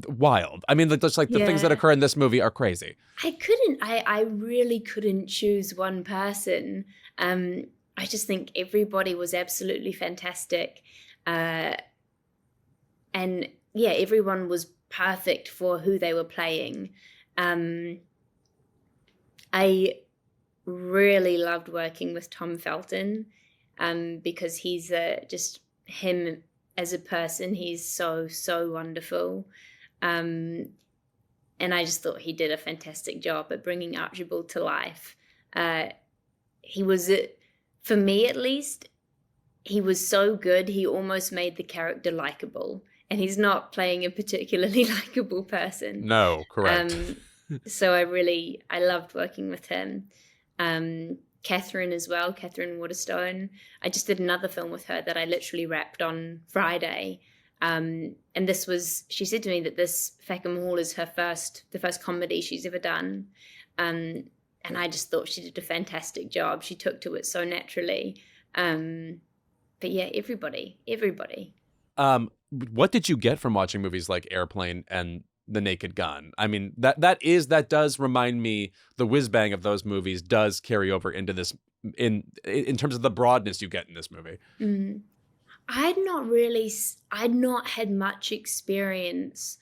wild. I mean, just the things that occur in this movie are crazy. I really couldn't choose one person. I just think everybody was absolutely fantastic. And yeah, everyone was perfect for who they were playing. I really loved working with Tom Felton. Because he's just him as a person, he's so wonderful. And I just thought he did a fantastic job at bringing Archibald to life. He was, for me at least, he was so good, he almost made the character likable. And he's not playing a particularly likable person. No, correct. So I loved working with him. Catherine as well, Catherine Waterstone. I just did another film with her that I literally wrapped on Friday. And she said to me that this Fackham Hall is the first comedy she's ever done. And I just thought she did a fantastic job. She took to it so naturally. But yeah, everybody. What did you get from watching movies like Airplane and The Naked Gun? I mean, that does remind me, the whiz bang of those movies does carry over into this in terms of the broadness you get in this movie? I'd not had much experience,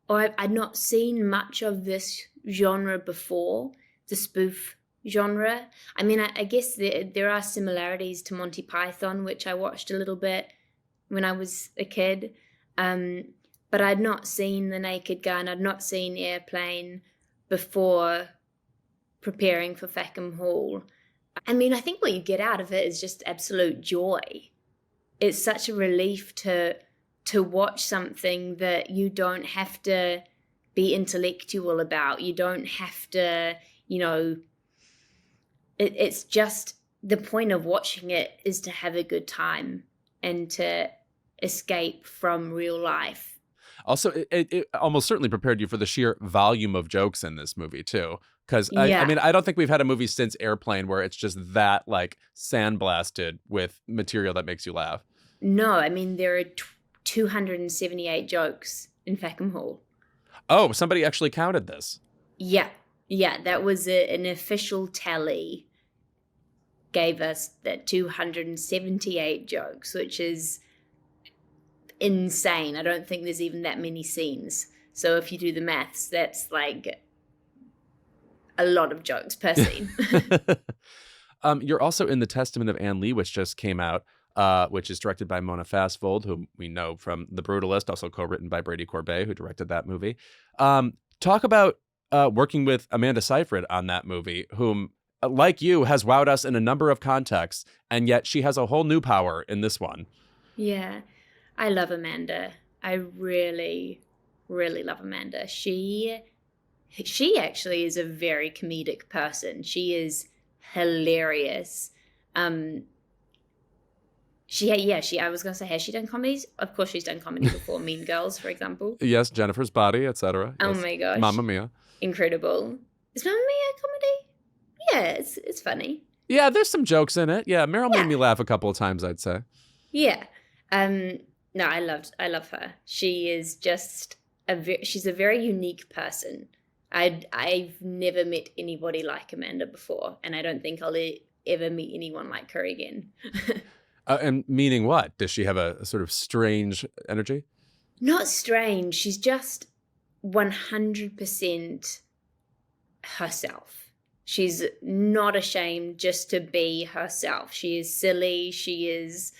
or I'd not seen much of this genre before, the spoof genre. I mean, I guess there are similarities to Monty Python, which I watched a little bit when I was a kid. But I'd not seen The Naked Gun, I'd not seen Airplane before preparing for Fackham Hall. I mean, I think what you get out of it is just absolute joy. It's such a relief to watch something that you don't have to be intellectual about. You don't have to, it's just the point of watching it is to have a good time and to escape from real life. Also, it almost certainly prepared you for the sheer volume of jokes in this movie, too. Because, I mean, I don't think we've had a movie since Airplane where it's just that, like, sandblasted with material that makes you laugh. No, I mean, there are 278 jokes in Fackham Hall. Oh, somebody actually counted this. Yeah, that was an official tally. Gave us that 278 jokes, which is insane. I don't think there's even that many scenes. So if you do the maths, that's like a lot of jokes per scene. You're also in The Testament of Anne Lee, which just came out, which is directed by Mona Fastvold, whom we know from The Brutalist, also co-written by Brady Corbet, who directed that movie. Talk about working with Amanda Seyfried on that movie, whom, like you, has wowed us in a number of contexts, and yet she has a whole new power in this one. Yeah, I love Amanda. I really, really love Amanda. She actually is a very comedic person. She is hilarious. I was going to say, has she done comedies? Of course she's done comedy before. Mean Girls, for example. Yes, Jennifer's Body, etc. Oh yes. my gosh. Mamma Mia. Incredible. Is Mamma Mia a comedy? Yeah, it's funny. Yeah, there's some jokes in it. Yeah, Meryl made me laugh a couple of times, I'd say. Yeah. No, I love her. She is just she's a very unique person. I've never met anybody like Amanda before, and I don't think I'll ever meet anyone like her again. And meaning what? Does she have a sort of strange energy? Not strange. She's just 100% herself. She's not ashamed just to be herself. She is silly. She's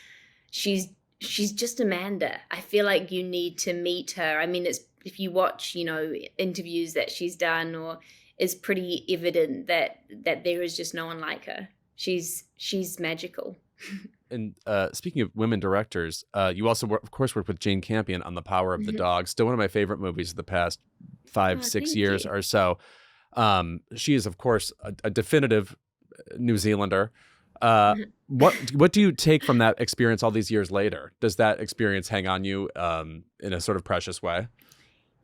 just Amanda. I feel like you need to meet her. I mean, if you watch, interviews that she's done, or it's pretty evident that there is just no one like her. She's magical. And speaking of women directors, you also, of course, worked with Jane Campion on The Power of the Dog. Still one of my favorite movies of the past 5-6 years or so. She is, of course, a definitive New Zealander. What do you take from that experience all these years later? Does that experience hang on you in a sort of precious way?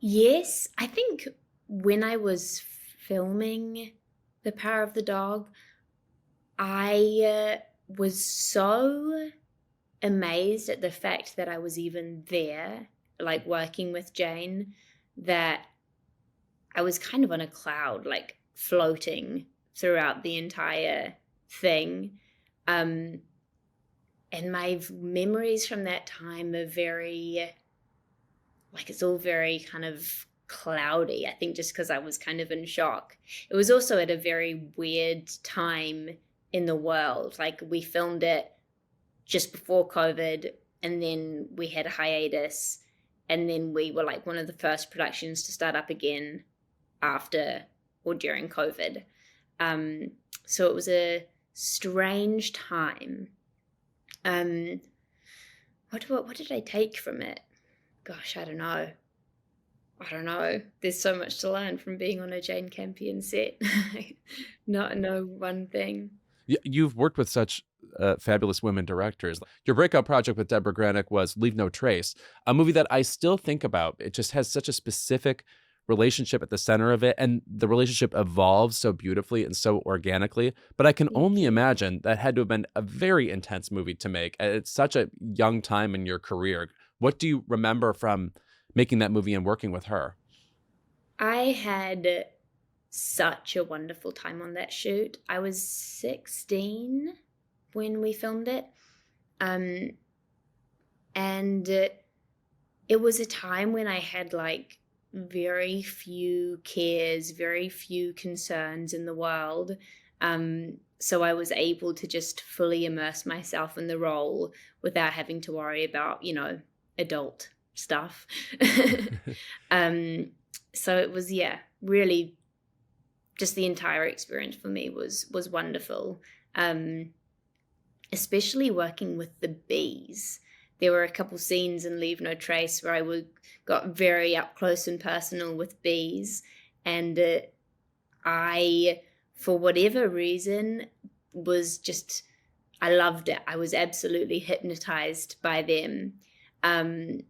Yes. I think when I was filming The Power of the Dog, I was so amazed at the fact that I was even there, like working with Jane, that I was kind of on a cloud, like floating throughout the entire thing. And my memories from that time are very, like, it's all very kind of cloudy, I think, just because I was kind of in shock. It was also at a very weird time in the world. Like, we filmed it just before COVID, and then we had a hiatus, and then we were like one of the first productions to start up again after or during COVID. So it was a strange time. What did I take from it? Gosh, I don't know. There's so much to learn from being on a Jane Campion set. Not no one thing. You've worked with such fabulous women directors. Your breakout project with Deborah Granick was Leave No Trace, a movie that I still think about. It just has such a specific relationship at the center of it, and the relationship evolves so beautifully and so organically. But I can only imagine that had to have been a very intense movie to make. It's such a young time in your career. What do you remember from making that movie and working with her? I had such a wonderful time on that shoot. I was 16 when we filmed it. And it was a time when I had like very few cares, very few concerns in the world. So I was able to just fully immerse myself in the role without having to worry about, adult stuff. So it was, really just the entire experience for me was wonderful. Especially working with the bees. There were a couple scenes in Leave No Trace where I got very up close and personal with bees, and I, for whatever reason, I loved it. I was absolutely hypnotized by them. And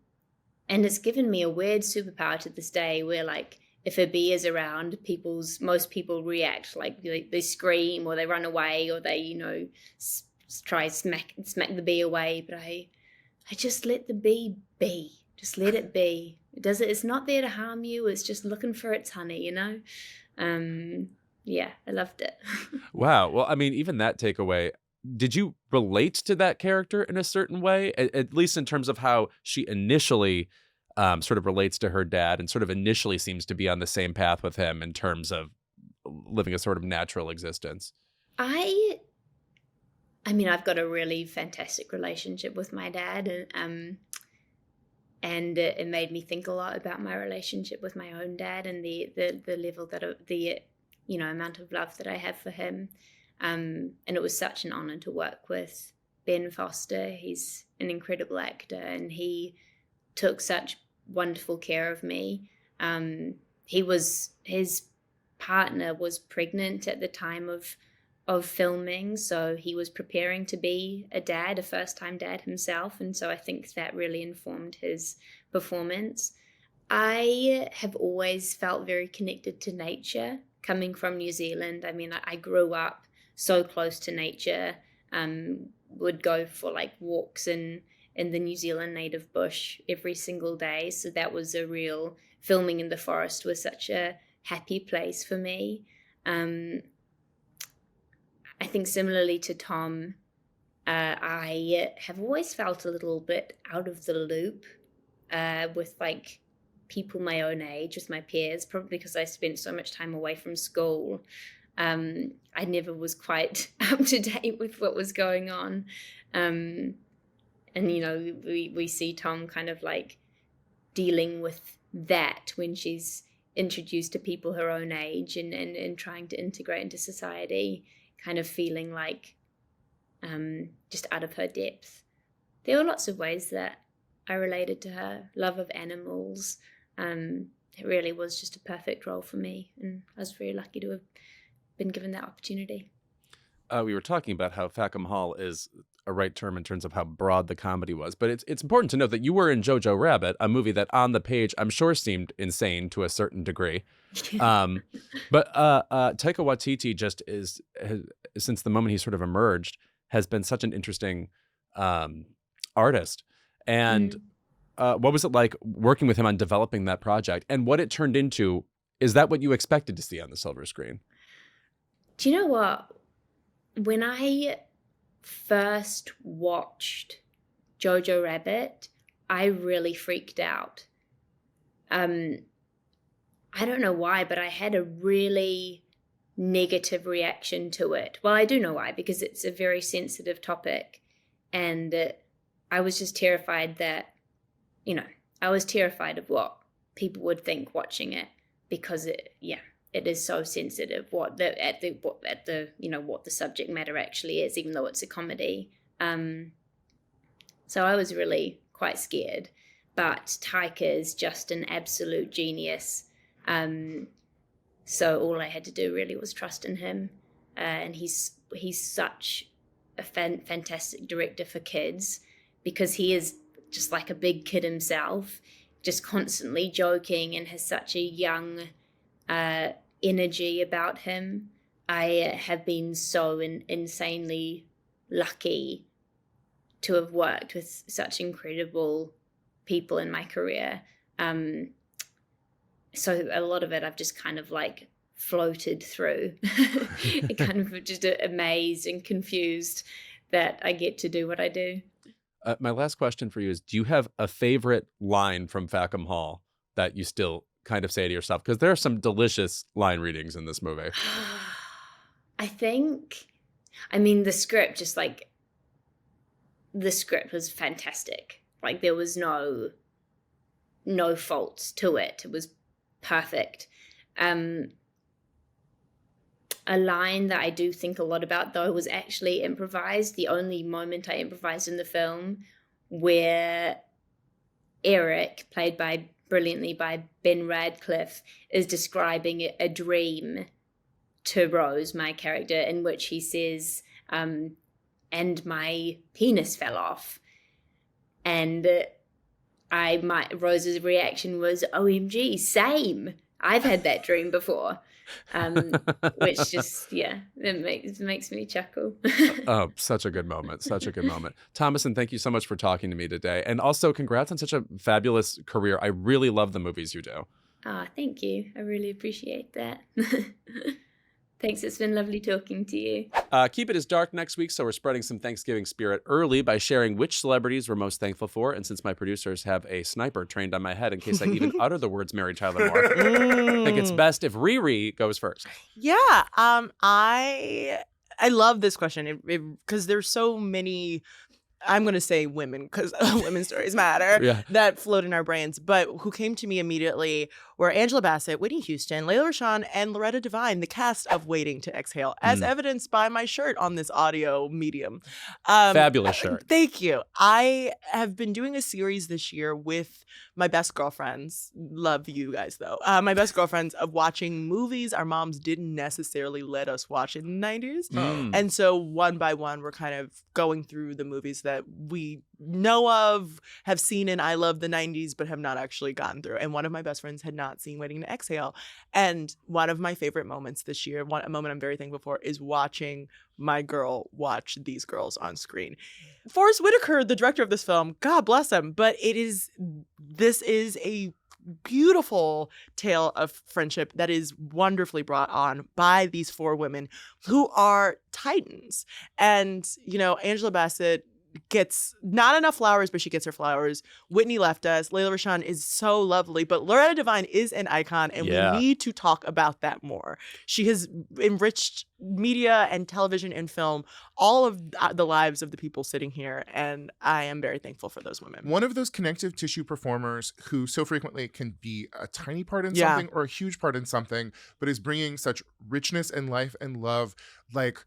it's given me a weird superpower to this day where, like, if a bee is around, most people react, like they scream or they run away or they, try smack the bee away. But I just let the bee be. Just let it be. It's not there to harm you. It's just looking for its honey, Yeah, I loved it. Wow. Well, I mean, even that takeaway, did you relate to that character in a certain way? At least in terms of how she initially sort of relates to her dad and sort of initially seems to be on the same path with him in terms of living a sort of natural existence. I mean, I've got a really fantastic relationship with my dad, and it made me think a lot about my relationship with my own dad and the level the amount of love that I have for him. And it was such an honor to work with Ben Foster. He's an incredible actor, and he took such wonderful care of me. His partner was pregnant at the time of filming, so he was preparing to be a first-time dad himself, and so I think that really informed his performance. I have always felt very connected to nature, coming from New Zealand. I mean, I grew up so close to nature, would go for like walks in the New Zealand native bush every single day, so that was filming in the forest was such a happy place for me. I think similarly to Tom, I have always felt a little bit out of the loop with like people my own age, with my peers, probably because I spent so much time away from school. I never was quite up to date with what was going on. And, we see Tom kind of like dealing with that when she's introduced to people her own age and trying to integrate into society, kind of feeling like just out of her depth. There were lots of ways that I related to her. Love of animals. It really was just a perfect role for me, and I was very lucky to have been given that opportunity. We were talking about how Fackham Hall is a right term in terms of how broad the comedy was, but it's important to note that you were in Jojo Rabbit, a movie that on the page I'm sure seemed insane to a certain degree. But Taika Waititi just has, since the moment he sort of emerged, has been such an interesting artist. And what was it like working with him on developing that project, and what it turned into? Is that what you expected to see on the silver screen? Do you know what? When I first watched Jojo Rabbit, I really freaked out. I don't know why, but I had a really negative reaction to it. Well, I do know why, because it's a very sensitive topic, and I was just terrified that, I was terrified of what people would think watching it, because it is so sensitive what the subject matter actually is, even though it's a comedy. So I was really quite scared. But Taika is just an absolute genius. So all I had to do really was trust in him. And he's such a fantastic director for kids, because he is just like a big kid himself, just constantly joking, and has such a young energy about him. I have been so insanely lucky to have worked with such incredible people in my career. So a lot of it I've just kind of like floated through. Kind of just amazed and confused that I get to do what I do. My last question for you is, do you have a favorite line from Fackham Hall that you still kind of say to yourself? Because there are some delicious line readings in this movie. I think, I mean, the script was fantastic. Like, there was no faults to it. It was perfect. A line that I do think a lot about, though, was actually improvised. The only moment I improvised in the film, where Eric, played brilliantly by Ben Radcliffe, is describing a dream to Rose, my character, in which he says, and my penis fell off. And Rose's reaction was, OMG, same. I've had that dream before. Which just, it makes me chuckle. Oh, such a good moment. Such a good moment. Thomasin, thank you so much for talking to me today. And also congrats on such a fabulous career. I really love the movies you do. Thank you. I really appreciate that. Thanks. It's been lovely talking to you. Keep It Is Dark next week, so we're spreading some Thanksgiving spirit early by sharing which celebrities we're most thankful for. And since my producers have a sniper trained on my head in case I even utter the words Mary Tyler Moore, I think it's best if Rheeqrheeq goes first. Yeah, I love this question because there's so many. I'm going to say women because women's stories matter that float in our brains. But who came to me immediately were Angela Bassett, Whitney Houston, Layla Rashawn, and Loretta Devine, the cast of Waiting to Exhale, as evidenced by my shirt on this audio medium. Fabulous shirt. Thank you. I have been doing a series this year with my best girlfriends. Love you guys, though. My best girlfriends of watching movies our moms didn't necessarily let us watch in the 90s. And so one by one, we're kind of going through the movies that we know of, have seen in I Love the 90s, but have not actually gotten through. And one of my best friends had not seen Waiting to Exhale. And one of my favorite moments this year, a moment I'm very thankful for, is watching my girl watch these girls on screen. Forrest Whitaker, the director of this film, God bless him, but this is a beautiful tale of friendship that is wonderfully brought on by these four women who are titans. And, Angela Bassett gets not enough flowers, but she gets her flowers. Whitney left us. Layla Rashawn is so lovely, but Loretta Devine is an icon, and we need to talk about that more. She has enriched media and television and film, all of the lives of the people sitting here, and I am very thankful for those women. One of those connective tissue performers who so frequently can be a tiny part in something or a huge part in something, but is bringing such richness and life and love, like...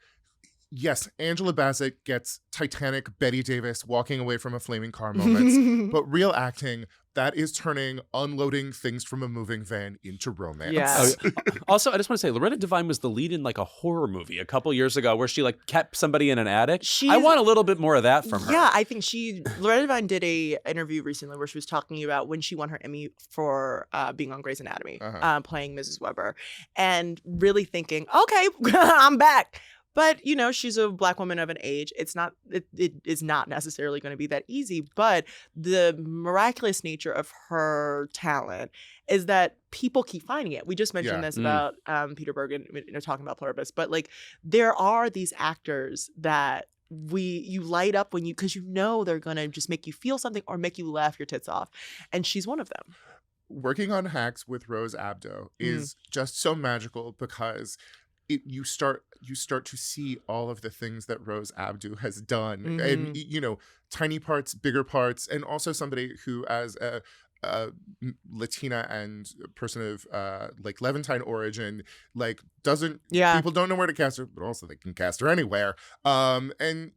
Yes, Angela Bassett gets Titanic Betty Davis walking away from a flaming car moments, but real acting, that is turning unloading things from a moving van into romance. Yeah. Also, I just want to say, Loretta Devine was the lead in like a horror movie a couple years ago where she like kept somebody in an attic. I want a little bit more of that from her. Yeah, I think Loretta Devine did a interview recently where she was talking about when she won her Emmy for being on Grey's Anatomy, playing Mrs. Weber, and really thinking, okay, I'm back. But, she's a Black woman of an age. It is not necessarily going to be that easy. But the miraculous nature of her talent is that people keep finding it. We just mentioned this about Peter Bergen, talking about Pluribus. But, there are these actors that you light up because they're going to just make you feel something or make you laugh your tits off. And she's one of them. Working on Hacks with Rose Abdo is just so magical because... you start to see all of the things that Rose Abdo has done, and tiny parts, bigger parts, and also somebody who, as a Latina and person of Levantine origin, doesn't people don't know where to cast her, but also they can cast her anywhere. And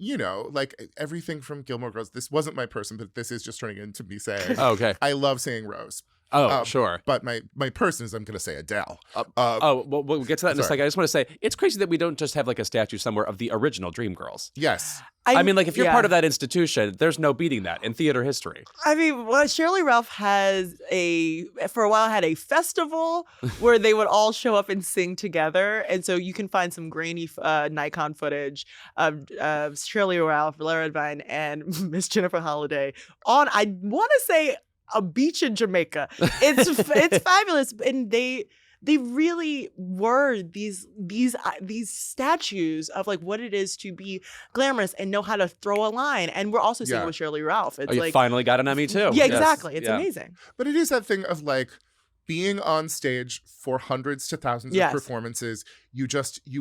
everything from Gilmore Girls. This wasn't my person, but this is just turning into me saying, okay, I love saying Rose. Sure. But my person is, I'm going to say Adele. We'll get to that in a second. I just want to say, it's crazy that we don't just have a statue somewhere of the original Dreamgirls. Yes. I mean, if you're part of that institution, there's no beating that in theater history. I mean, Shirley Ralph for a while had a festival where they would all show up and sing together. And so you can find some grainy Nikon footage of Shirley Ralph, Lara Devine, and Miss Jennifer Holliday on, I want to say, a beach in Jamaica. It's fabulous, and they really were these statues of like what it is to be glamorous and know how to throw a line. And we're also seeing it with Shirley Ralph. It's you like finally got an Emmy too. Yeah, exactly. It's amazing. But it is that thing of like being on stage for hundreds to thousands of performances, you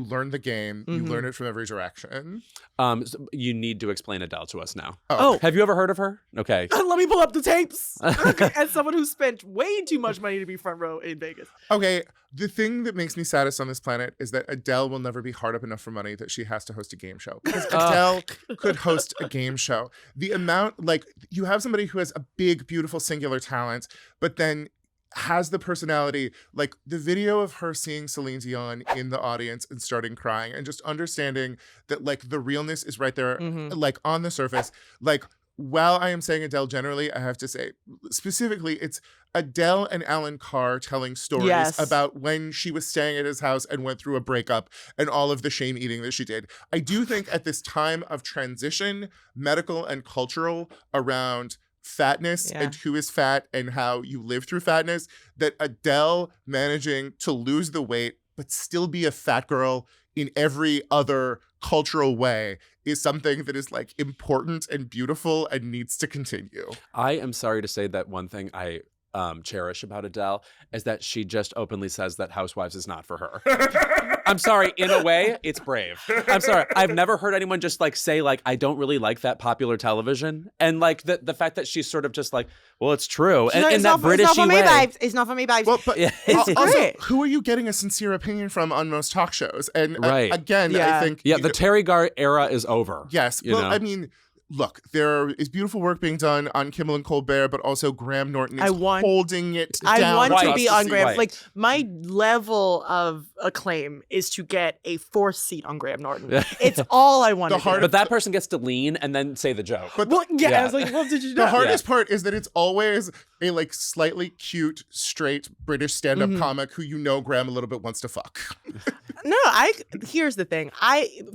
learn the game, you learn it from every direction. So you need to explain Adele to us now. Oh. Have you ever heard of her? Okay. Let me pull up the tapes. As someone who spent way too much money to be front row in Vegas. Okay, the thing that makes me saddest on this planet is that Adele will never be hard up enough for money that she has to host a game show. Because Adele could host a game show. The amount, like, you have somebody who has a big, beautiful, singular talent, but then has the personality, like the video of her seeing Celine Dion in the audience and starting crying and just understanding that like the realness is right there, like on the surface. Like, while I am saying Adele generally, I have to say specifically it's Adele and Alan Carr telling stories about when she was staying at his house and went through a breakup and all of the shame eating that she did. I do think at this time of transition, medical and cultural, around fatness and who is fat and how you live through fatness, that Adele managing to lose the weight but still be a fat girl in every other cultural way is something that is like important and beautiful and needs to continue. I am sorry to say that one thing I cherish about Adele is that she just openly says that Housewives is not for her. I'm sorry, in a way, it's brave. I'm sorry. I've never heard anyone just like say like, I don't really like that popular television. And like the fact that she's sort of just like, well, it's true. And in that British way. It's not for me, babes. Well, but it's also, great. who are you getting a sincere opinion from on most talk shows? And again, Yeah. I think... Yeah, the Terry Gar era is over. Yes. Well, I mean... Look, there is beautiful work being done on Kimmel and Colbert, but also Graham Norton is holding it down. I want to be on Graham. Right. Like, my level of acclaim is to get a 4th seat on Graham Norton. It's all I want to do. But that person gets to lean and then say the joke. But I was like, well, did you know? The hardest part is that it's always a like slightly cute, straight British stand-up comic who Graham a little bit wants to fuck. No, here's the thing.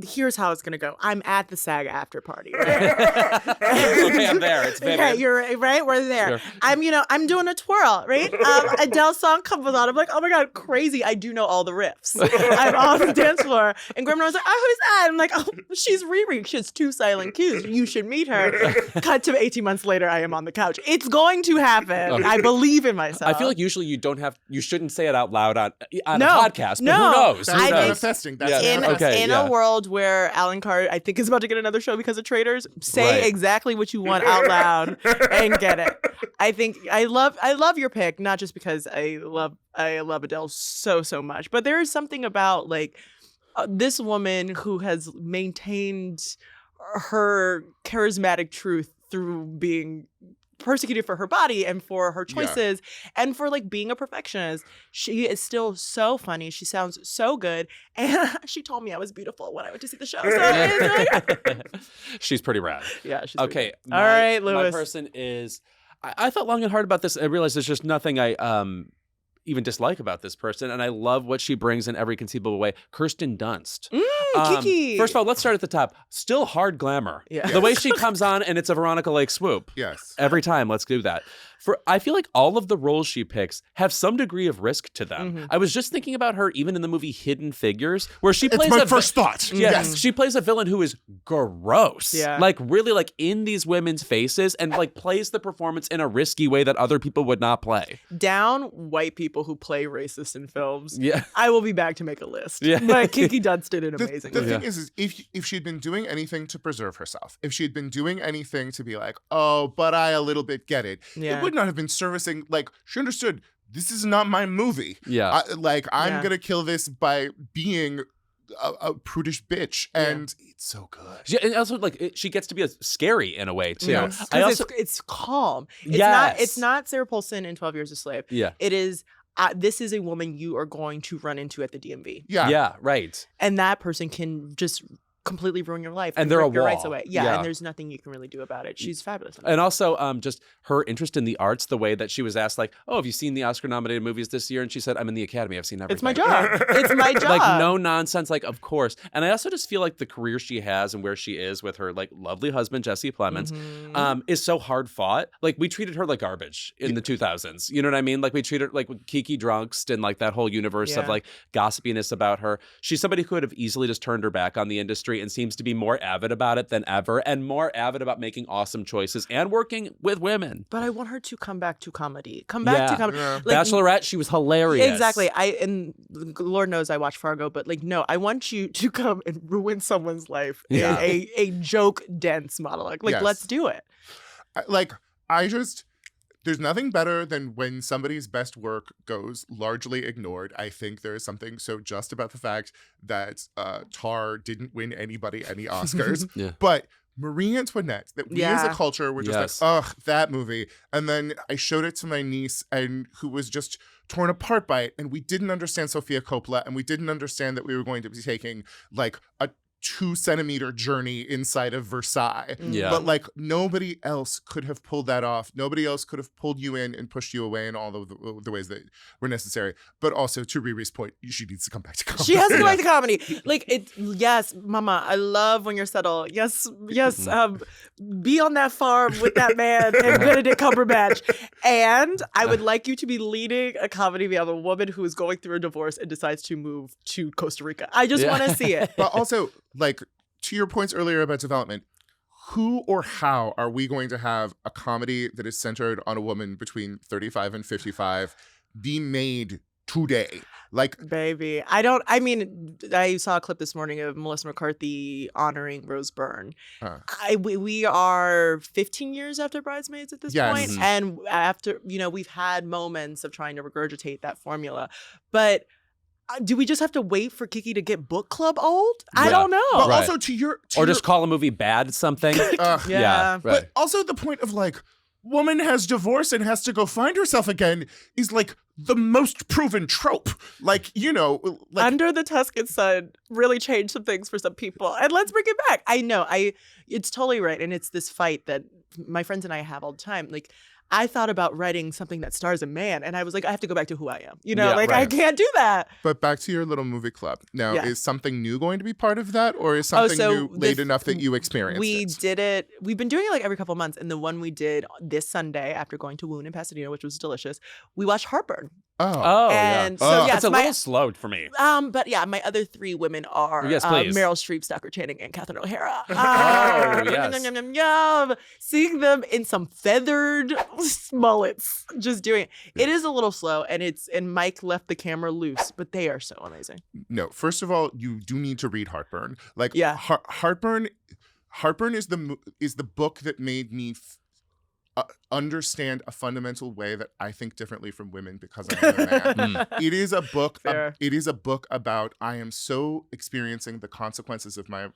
Here's how it's gonna go. I'm at the SAG after party. Right? Okay, I'm there. It's vivid. Okay, you're right. We're there. Sure. I'm doing a twirl, right? Adele's song comes on. I'm like, oh my god, crazy! I do know all the riffs. I'm on the dance floor, and Grandma was like, oh, who's that? I'm like, oh, she's Rheeqrheeq. She has 2 silent Qs. You should meet her. Cut to 18 months later, I am on the couch. It's going to happen. I believe in myself. I feel like usually you shouldn't say it out loud on a podcast. But who knows? That's manifesting. In a world where Alan Carr, I think, is about to get another show because of Traitors, say exactly what you want out loud and get it. I think I love your pick, not just because I love Adele so much, but there is something about like this woman who has maintained her charismatic truth through being persecuted for her body and for her choices and for like being a perfectionist. She is still so funny. She sounds so good. And she told me I was beautiful when I went to see the show. So it's really good. She's pretty rad. Yeah, she's okay. All right, Lewis. My person is I thought long and hard about this. I realized there's just nothing I even dislike about this person, and I love what she brings in every conceivable way. Kirsten Dunst. Kiki. First of all, let's start at the top. Still hard glamour. Yeah. The way she comes on and it's a Veronica Lake swoop. Yes. Every time, let's do that. I feel like all of the roles she picks have some degree of risk to them. I was just thinking about her even in the movie Hidden Figures, where she plays first thought. Yes. She plays a villain who is gross. Yeah. Like really like in these women's faces and like plays the performance in a risky way that other people would not play. Down white people who play racist in films. Yeah. I will be back to make a list. Yeah. But Kiki Dunst did it amazingly. The thing is if she'd been doing anything to preserve herself, if she'd been doing anything to be like, oh, but I a little bit get it, it would not have been servicing. Like, she understood, this is not my movie. Yeah. I'm going to kill this by being a prudish bitch. And it's so good. Yeah, and also, like, she gets to be scary in a way, too. Yes. It's calm. It's not Sarah Paulson in 12 Years a Slave. Yeah. It is, this is a woman you are going to run into at the DMV. Yeah. Yeah, right. And that person can just completely ruin your life And they're rip a your rights wall. away. Yeah. And there's nothing you can really do about it. She's fabulous. And also, just her interest in the arts, the way that she was asked, like, "Oh, have you seen the Oscar-nominated movies this year?" And she said, "I'm in the Academy. I've seen everything." It's my job. It's my job. Like, no nonsense. Like, of course. And I also just feel like the career she has and where she is with her like lovely husband Jesse Plemons is so hard fought. Like, we treated her like garbage in the 2000s. You know what I mean? Like, we treated her like with Kiki Drunkst and like that whole universe of like gossipiness about her. She's somebody who could have easily just turned her back on the industry and seems to be more avid about it than ever, and more avid about making awesome choices and working with women. But I want her to come back to comedy. Come back to comedy. Yeah. Like, Bachelorette, she was hilarious. exactly. And Lord knows I watch Fargo, but like, no, I want you to come and ruin someone's life in a joke dense monologue. Like, Yes. let's do it. There's nothing better than when somebody's best work goes largely ignored. I think there is something so just about the fact that Tar didn't win anybody any Oscars. Yeah. But Marie Antoinette, that we as a culture were just like, ugh, that movie. And then I showed it to my niece, and who was just torn apart by it. And we didn't understand Sofia Coppola, and we didn't understand that we were going to be taking like a 2-centimeter journey inside of Versailles. Yeah. But like nobody else could have pulled that off. Nobody else could have pulled you in and pushed you away in all of the ways that were necessary. But also, to Rheeqrheeq's point, she needs to come back to comedy. She has to go back to comedy. Like, yes, Mama, I love when you're subtle. Yes, be on that farm with that man and Benedict Cumberbatch. And I would like you to be leading a comedy about a woman who is going through a divorce and decides to move to Costa Rica. I just want to see it. But also, like, to your points earlier about development, who or how are we going to have a comedy that is centered on a woman between 35 and 55 be made today? Like, baby, I saw a clip this morning of Melissa McCarthy honoring Rose Byrne. We are 15 years after Bridesmaids at this point. And after, we've had moments of trying to regurgitate that formula. But do we just have to wait for Kiki to get book club old? I don't know. But also just call a movie bad something. Yeah. But also the point of like, woman has divorced and has to go find herself again is like the most proven trope. Like, like Under the Tuscan Sun really changed some things for some people. And let's bring it back. I know. It's totally right. And it's this fight that my friends and I have all the time. Like, I thought about writing something that stars a man, and I was like, I have to go back to who I am. I can't do that. But back to your little movie club. Now, is something new going to be part of that, or is something new late enough that you experienced it? Did it. We've been doing it like every couple of months, and the one we did this Sunday after going to Woon in Pasadena, which was delicious, we watched Heartburn. And so it's a little slow for me. But yeah, my other three women are Meryl Streep, Stockard Channing, and Catherine O'Hara. Yes. Seeing them in some feathered mullets, just doing it. It is a little slow, and Mike left the camera loose, but they are so amazing. No, first of all, you do need to read Heartburn. Like, Heartburn is the book that made me understand a fundamental way that I think differently from women because I'm a man. It is a book. It is a book about I am so experiencing the consequences of my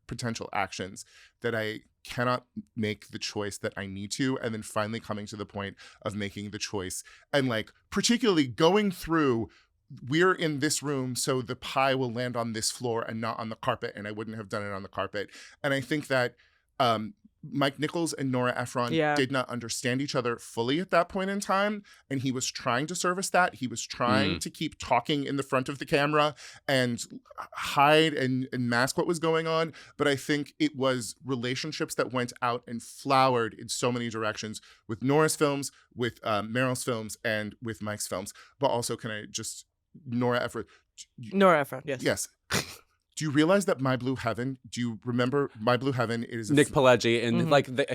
potential actions that I cannot make the choice that I need to, and then finally coming to the point of making the choice, and like particularly going through. We're in this room, so the pie will land on this floor and not on the carpet, and I wouldn't have done it on the carpet. And I think that Mike Nichols and Nora Ephron did not understand each other fully at that point in time, and he was trying to service that. He was trying to keep talking in the front of the camera and hide and mask what was going on. But I think it was relationships that went out and flowered in so many directions with Nora's films, with Meryl's films, and with Mike's films. But also, can I just... Nora Ephron, yes. Yes. Do you realize that My Blue Heaven? Do you remember My Blue Heaven? It is Nick Pileggi, and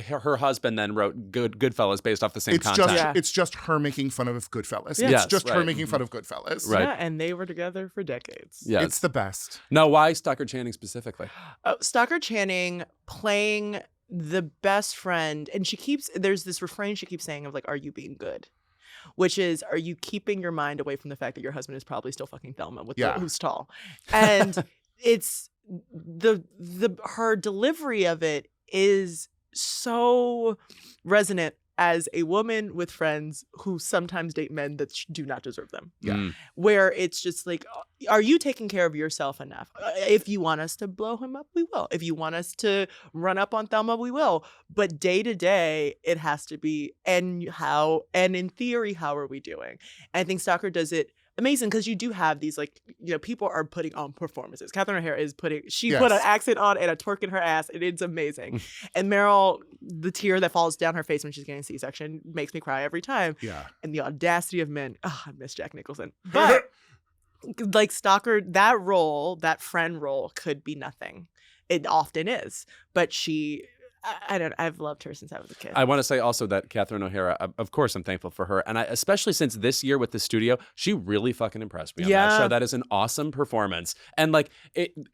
her husband then wrote Goodfellas based off the same content. It's just her making fun of Goodfellas. Yeah. It's just her making fun of Goodfellas. Right. Yeah, and they were together for decades. Yes. It's the best. No, why Stockard Channing specifically? Stockard Channing playing the best friend, and there's this refrain she keeps saying of like, "Are you being good?" Which is, are you keeping your mind away from the fact that your husband is probably still fucking Thelma who's tall? And it's her delivery of it is so resonant as a woman with friends who sometimes date men that do not deserve them. Yeah. Where it's just like, are you taking care of yourself enough? If you want us to blow him up, we will. If you want us to run up on Thelma, we will. But day to day, it has to be, and in theory, how are we doing? And I think Stalker does it amazing because you do have these, like, you know, people are putting on performances. Catherine O'Hara is put an accent on and a twerk in her ass, and it's amazing. And Meryl, the tear that falls down her face when she's getting C-section makes me cry every time. Yeah. And the audacity of men. Oh, I miss Jack Nicholson. But like Stalker, that role, that friend role could be nothing. It often is. But I've loved her since I was a kid. I want to say also that Catherine O'Hara, of course, I'm thankful for her. And especially since this year with the studio, she really fucking impressed me on that show. That is an awesome performance. And like,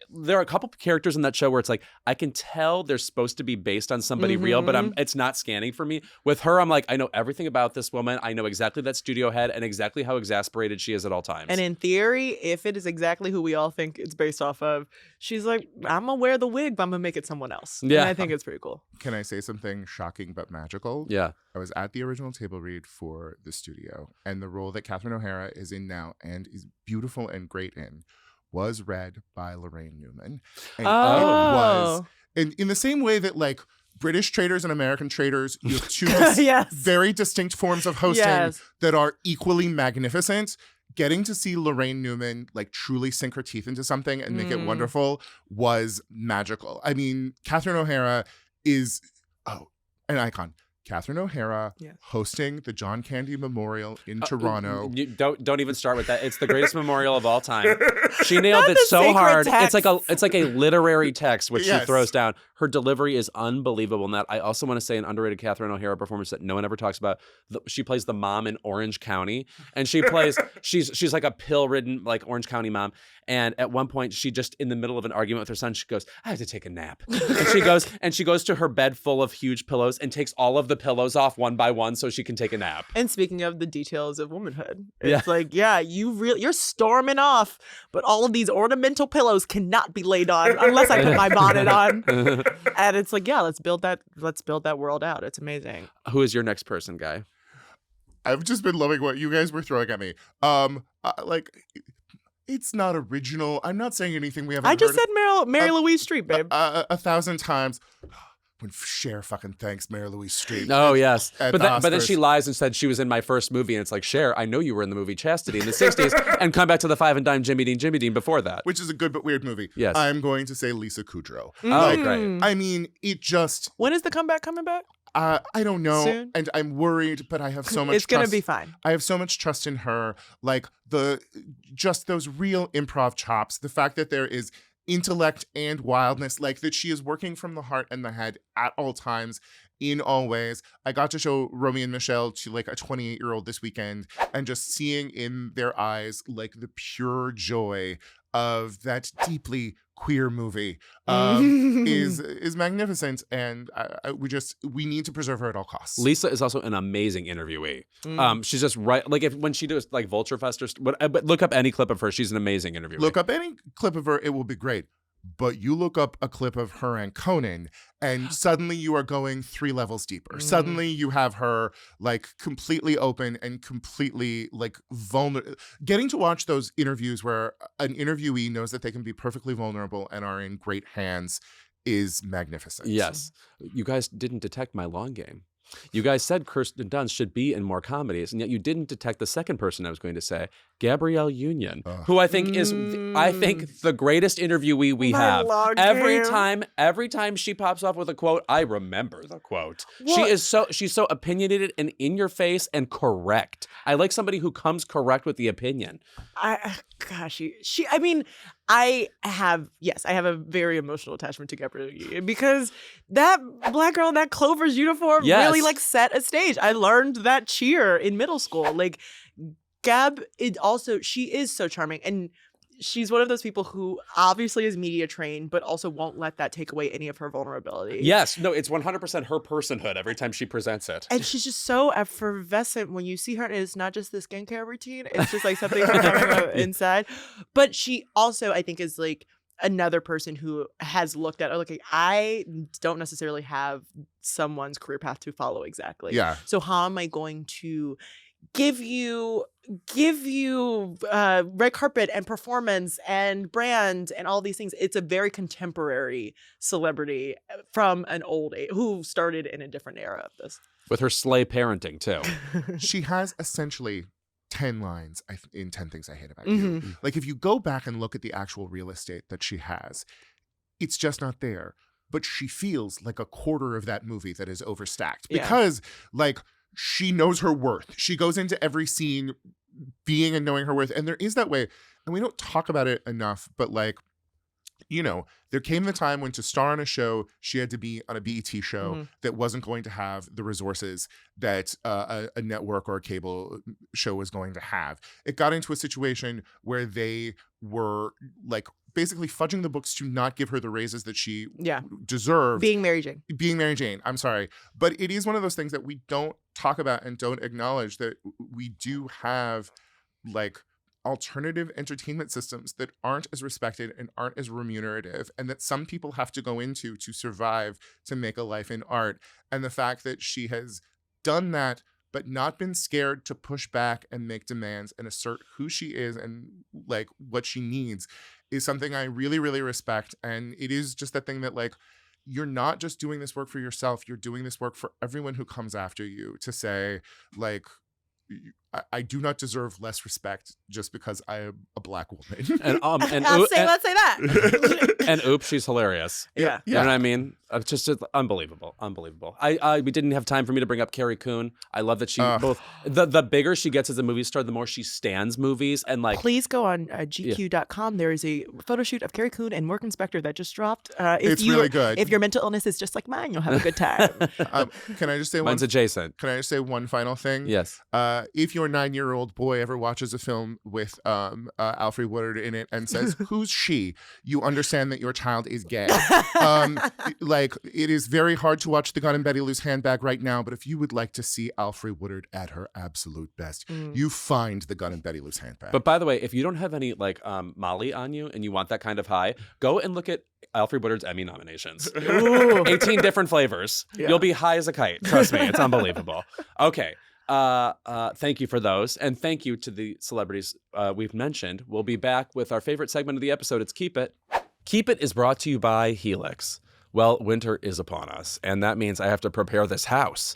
there are a couple characters in that show where it's like, I can tell they're supposed to be based on somebody real, but it's not scanning for me. With her, I'm like, I know everything about this woman. I know exactly that studio head and exactly how exasperated she is at all times. And in theory, if it is exactly who we all think it's based off of, she's like, I'm going to wear the wig, but I'm going to make it someone else. Yeah. And I think it's pretty cool. Can I say something shocking but magical? Yeah. I was at the original table read for the studio, and the role that Catherine O'Hara is in now and is beautiful and great in was read by Lorraine Newman. And it was, and in the same way that, like, British traders and American traders, you have two very distinct forms of hosting that are equally magnificent. Getting to see Lorraine Newman, like, truly sink her teeth into something and make it wonderful was magical. I mean, Catherine O'Hara is an icon. Catherine O'Hara hosting the John Candy Memorial in Toronto. Don't even start with that. It's the greatest memorial of all time. She nailed it so hard. Text. It's like a literary text which she throws down. Her delivery is unbelievable in that. I also want to say an underrated Catherine O'Hara performance that no one ever talks about. She plays the mom in Orange County, and she plays she's like a pill-ridden, like, Orange County mom. And at one point, she just, in the middle of an argument with her son, she goes, I have to take a nap. And she goes to her bed full of huge pillows and takes all of the pillows off one by one so she can take a nap. And speaking of the details of womanhood, it's like, you're storming off, but all of these ornamental pillows cannot be laid on unless I put my bonnet on. And it's like, let's build that world out. It's amazing. Who is your next person, Guy? I've just been loving what you guys were throwing at me. It's not original. I'm not saying anything we haven't heard. I just said Mary Louise Streep, babe. 1,000 times. When Cher fucking thanks Mary Louise Streep. Oh, yes. But then she lies and said she was in my first movie. And it's like, Cher, I know you were in the movie Chastity in the 60s. And come back to the Five and Dime Jimmy Dean before that. Which is a good but weird movie. Yes. I'm going to say Lisa Kudrow. Oh, great. I mean, it just... When is the comeback coming back? I don't know. Soon? And I'm worried, but I have so much It's going to be fine. I have so much trust in her. Like, just those real improv chops. The fact that there is intellect and wildness, like that she is working from the heart and the head at all times, in all ways. I got to show Romy and Michelle to, like, a 28-year-old this weekend, and just seeing in their eyes, like, the pure joy of that deeply queer movie is magnificent, and we need to preserve her at all costs. Lisa is also an amazing interviewee. She's just right, like, when she does, like, Vulture Fest but look up any clip of her. She's an amazing interviewee. Look up any clip of her, it will be great. But you look up a clip of her and Conan, and suddenly you are going 3 levels deeper. Suddenly you have her, like, completely open and completely, like, vulnerable. Getting to watch those interviews where an interviewee knows that they can be perfectly vulnerable and are in great hands is magnificent. Yes. You guys didn't detect my long game. You guys said Kirsten Dunst should be in more comedies, and yet you didn't detect the second person I was going to say, Gabrielle Union, who I think is, the greatest interviewee we have. Every time she pops off with a quote, I remember the quote. She's so opinionated and in your face and correct. I like somebody who comes correct with the opinion. I have a very emotional attachment to Gabrielle Union because that black girl in that Clover's uniform really, like, set a stage. I learned that cheer in middle school. Like, Gab, she is so charming, and she's one of those people who obviously is media trained, but also won't let that take away any of her vulnerability. Yes, no, it's 100% her personhood every time she presents it. And she's just so effervescent when you see her, and it's not just the skincare routine. It's just like something from inside. But she also, I think, is, like, another person who has looked at, okay, I don't necessarily have someone's career path to follow exactly. Yeah. So how am I going to give you red carpet and performance and brand and all these things? It's a very contemporary celebrity from an old age who started in a different era of this. With her slay parenting, too. She has essentially 10 lines in 10 Things I Hate About You. Like, if you go back and look at the actual real estate that she has, it's just not there. But she feels like a quarter of that movie that is overstacked because, like, she knows her worth. She goes into every scene being and knowing her worth. And there is that way. And we don't talk about it enough, but, like, you know, there came the time when to star on a show, she had to be on a BET show that wasn't going to have the resources that a network or a cable show was going to have. It got into a situation where they were, like, basically fudging the books to not give her the raises that she deserved. Being Mary Jane. I'm sorry. But it is one of those things that we don't talk about and don't acknowledge, that we do have, like, alternative entertainment systems that aren't as respected and aren't as remunerative, and that some people have to go into to survive, to make a life in art. And the fact that she has done that but not been scared to push back and make demands and assert who she is and, like, what she needs is something I really, really respect. And it is just that thing that, like, you're not just doing this work for yourself, you're doing this work for everyone who comes after you, to say, like, I do not deserve less respect just because I am a Black woman. And let's say that. And oops, she's hilarious. Yeah. You know what I mean? Just unbelievable. We didn't have time for me to bring up Carrie Coon. I love that she both the bigger she gets as a movie star, the more she stands movies. And, like, please go on GQ.com. There is a photo shoot of Carrie Coon and Morgan Spector that just dropped. It's really good. If your mental illness is just like mine, you'll have a good time. Can I just say mine's adjacent. Can I just say one final thing? Yes. If your 9-year-old boy ever watches a film with Alfre Woodard in it and says, "Who's she?" you understand that your child is gay. Like, it is very hard to watch The Gun in Betty Lou's Handbag right now, but if you would like to see Alfre Woodard at her absolute best, you find The Gun in Betty Lou's Handbag. But by the way, if you don't have any, like, Molly on you and you want that kind of high, go and look at Alfre Woodard's Emmy nominations. 18 different flavors. Yeah. You'll be high as a kite. Trust me, it's unbelievable. Okay. Thank you for those. And thank you to the celebrities we've mentioned. We'll be back with our favorite segment of the episode. It's Keep It. Keep It is brought to you by Helix. Well, winter is upon us, and that means I have to prepare this house.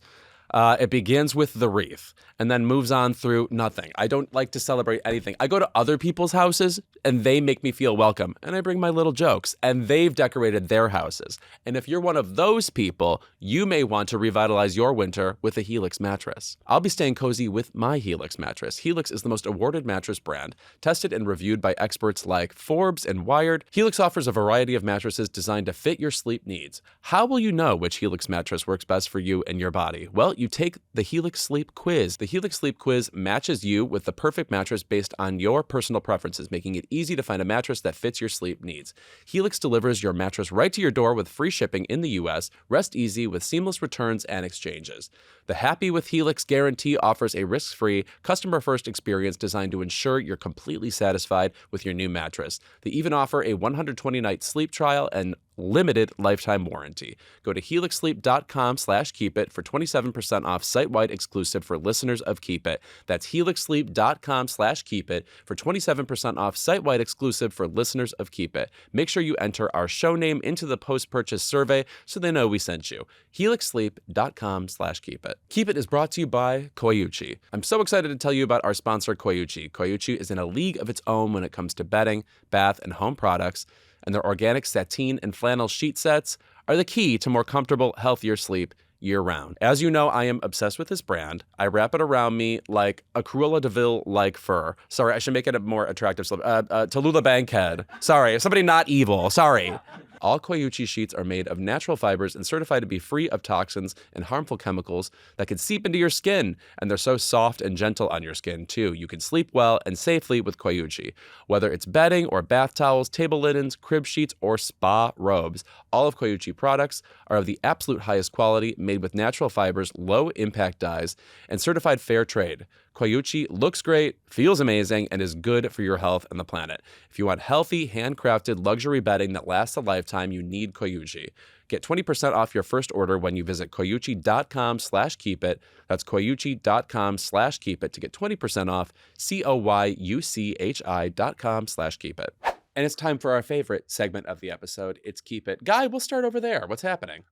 It begins with the wreath and then moves on through nothing. I don't like to celebrate anything. I go to other people's houses and they make me feel welcome, and I bring my little jokes, and they've decorated their houses. And if you're one of those people, you may want to revitalize your winter with a Helix mattress. I'll be staying cozy with my Helix mattress. Helix is the most awarded mattress brand, tested and reviewed by experts like Forbes and Wired. Helix offers a variety of mattresses designed to fit your sleep needs. How will you know which Helix mattress works best for you and your body? Well, you take the Helix Sleep Quiz. The Helix Sleep Quiz matches you with the perfect mattress based on your personal preferences, making it easy to find a mattress that fits your sleep needs. Helix delivers your mattress right to your door with free shipping in the U.S. Rest easy with seamless returns and exchanges. The Happy with Helix guarantee offers a risk-free, customer-first experience designed to ensure you're completely satisfied with your new mattress. They even offer a 120-night sleep trial and limited lifetime warranty. Go to helixsleep.com/keepit for 27% off site-wide exclusive for listeners of Keep It. That's helixsleep.com/keepit for 27% off site-wide exclusive for listeners of Keep It. Make sure you enter our show name into the post-purchase survey so they know we sent you. helixsleep.com/keepit. Keep It is brought to you by Koyuchi. I'm so excited to tell you about our sponsor, Koyuchi. Koyuchi is in a league of its own when it comes to bedding, bath, and home products, and their organic sateen and flannel sheet sets are the key to more comfortable, healthier sleep year-round. As you know, I am obsessed with this brand. I wrap it around me like a Cruella de Vil-like fur. Sorry, I should make it a more attractive Tallulah Bankhead. Sorry, somebody not evil. Sorry. All Koyuchi sheets are made of natural fibers and certified to be free of toxins and harmful chemicals that can seep into your skin. And they're so soft and gentle on your skin, too. You can sleep well and safely with Koyuchi. Whether it's bedding or bath towels, table linens, crib sheets, or spa robes, all of Koyuchi products are of the absolute highest quality, made with natural fibers, low-impact dyes, and certified fair trade. Koyuchi looks great, feels amazing, and is good for your health and the planet. If you want healthy, handcrafted luxury bedding that lasts a lifetime, you need Koyuchi. Get 20% off your first order when you visit koyuchi.com/keepit. That's koyuchi.com/keepit to get 20% off. koyuchi.com/keepit. And it's time for our favorite segment of the episode. It's Keep It. Guy, we'll start over there. What's happening?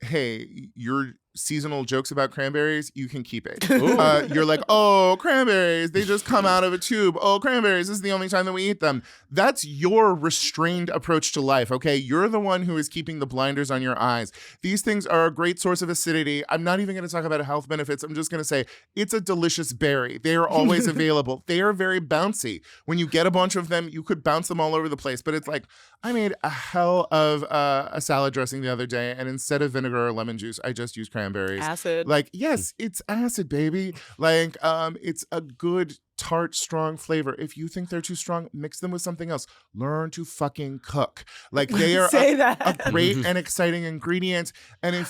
Hey, your seasonal jokes about cranberries, you can keep it. You're like, oh, cranberries, they just come out of a tube. Oh, cranberries, this is the only time that we eat them. That's your restrained approach to life, okay? You're the one who is keeping the blinders on your eyes. These things are a great source of acidity. I'm not even going to talk about health benefits. I'm just going to say it's a delicious berry. They are always available. They are very bouncy. When you get a bunch of them, you could bounce them all over the place. But it's like, I made a hell of a salad dressing the other day, and instead of vinegar or lemon juice, I just used cranberries. Acid. Like, yes, it's acid, baby. Like, it's a good, tart, strong flavor. If you think they're too strong, mix them with something else. Learn to fucking cook. Like, they are a great and exciting ingredient. And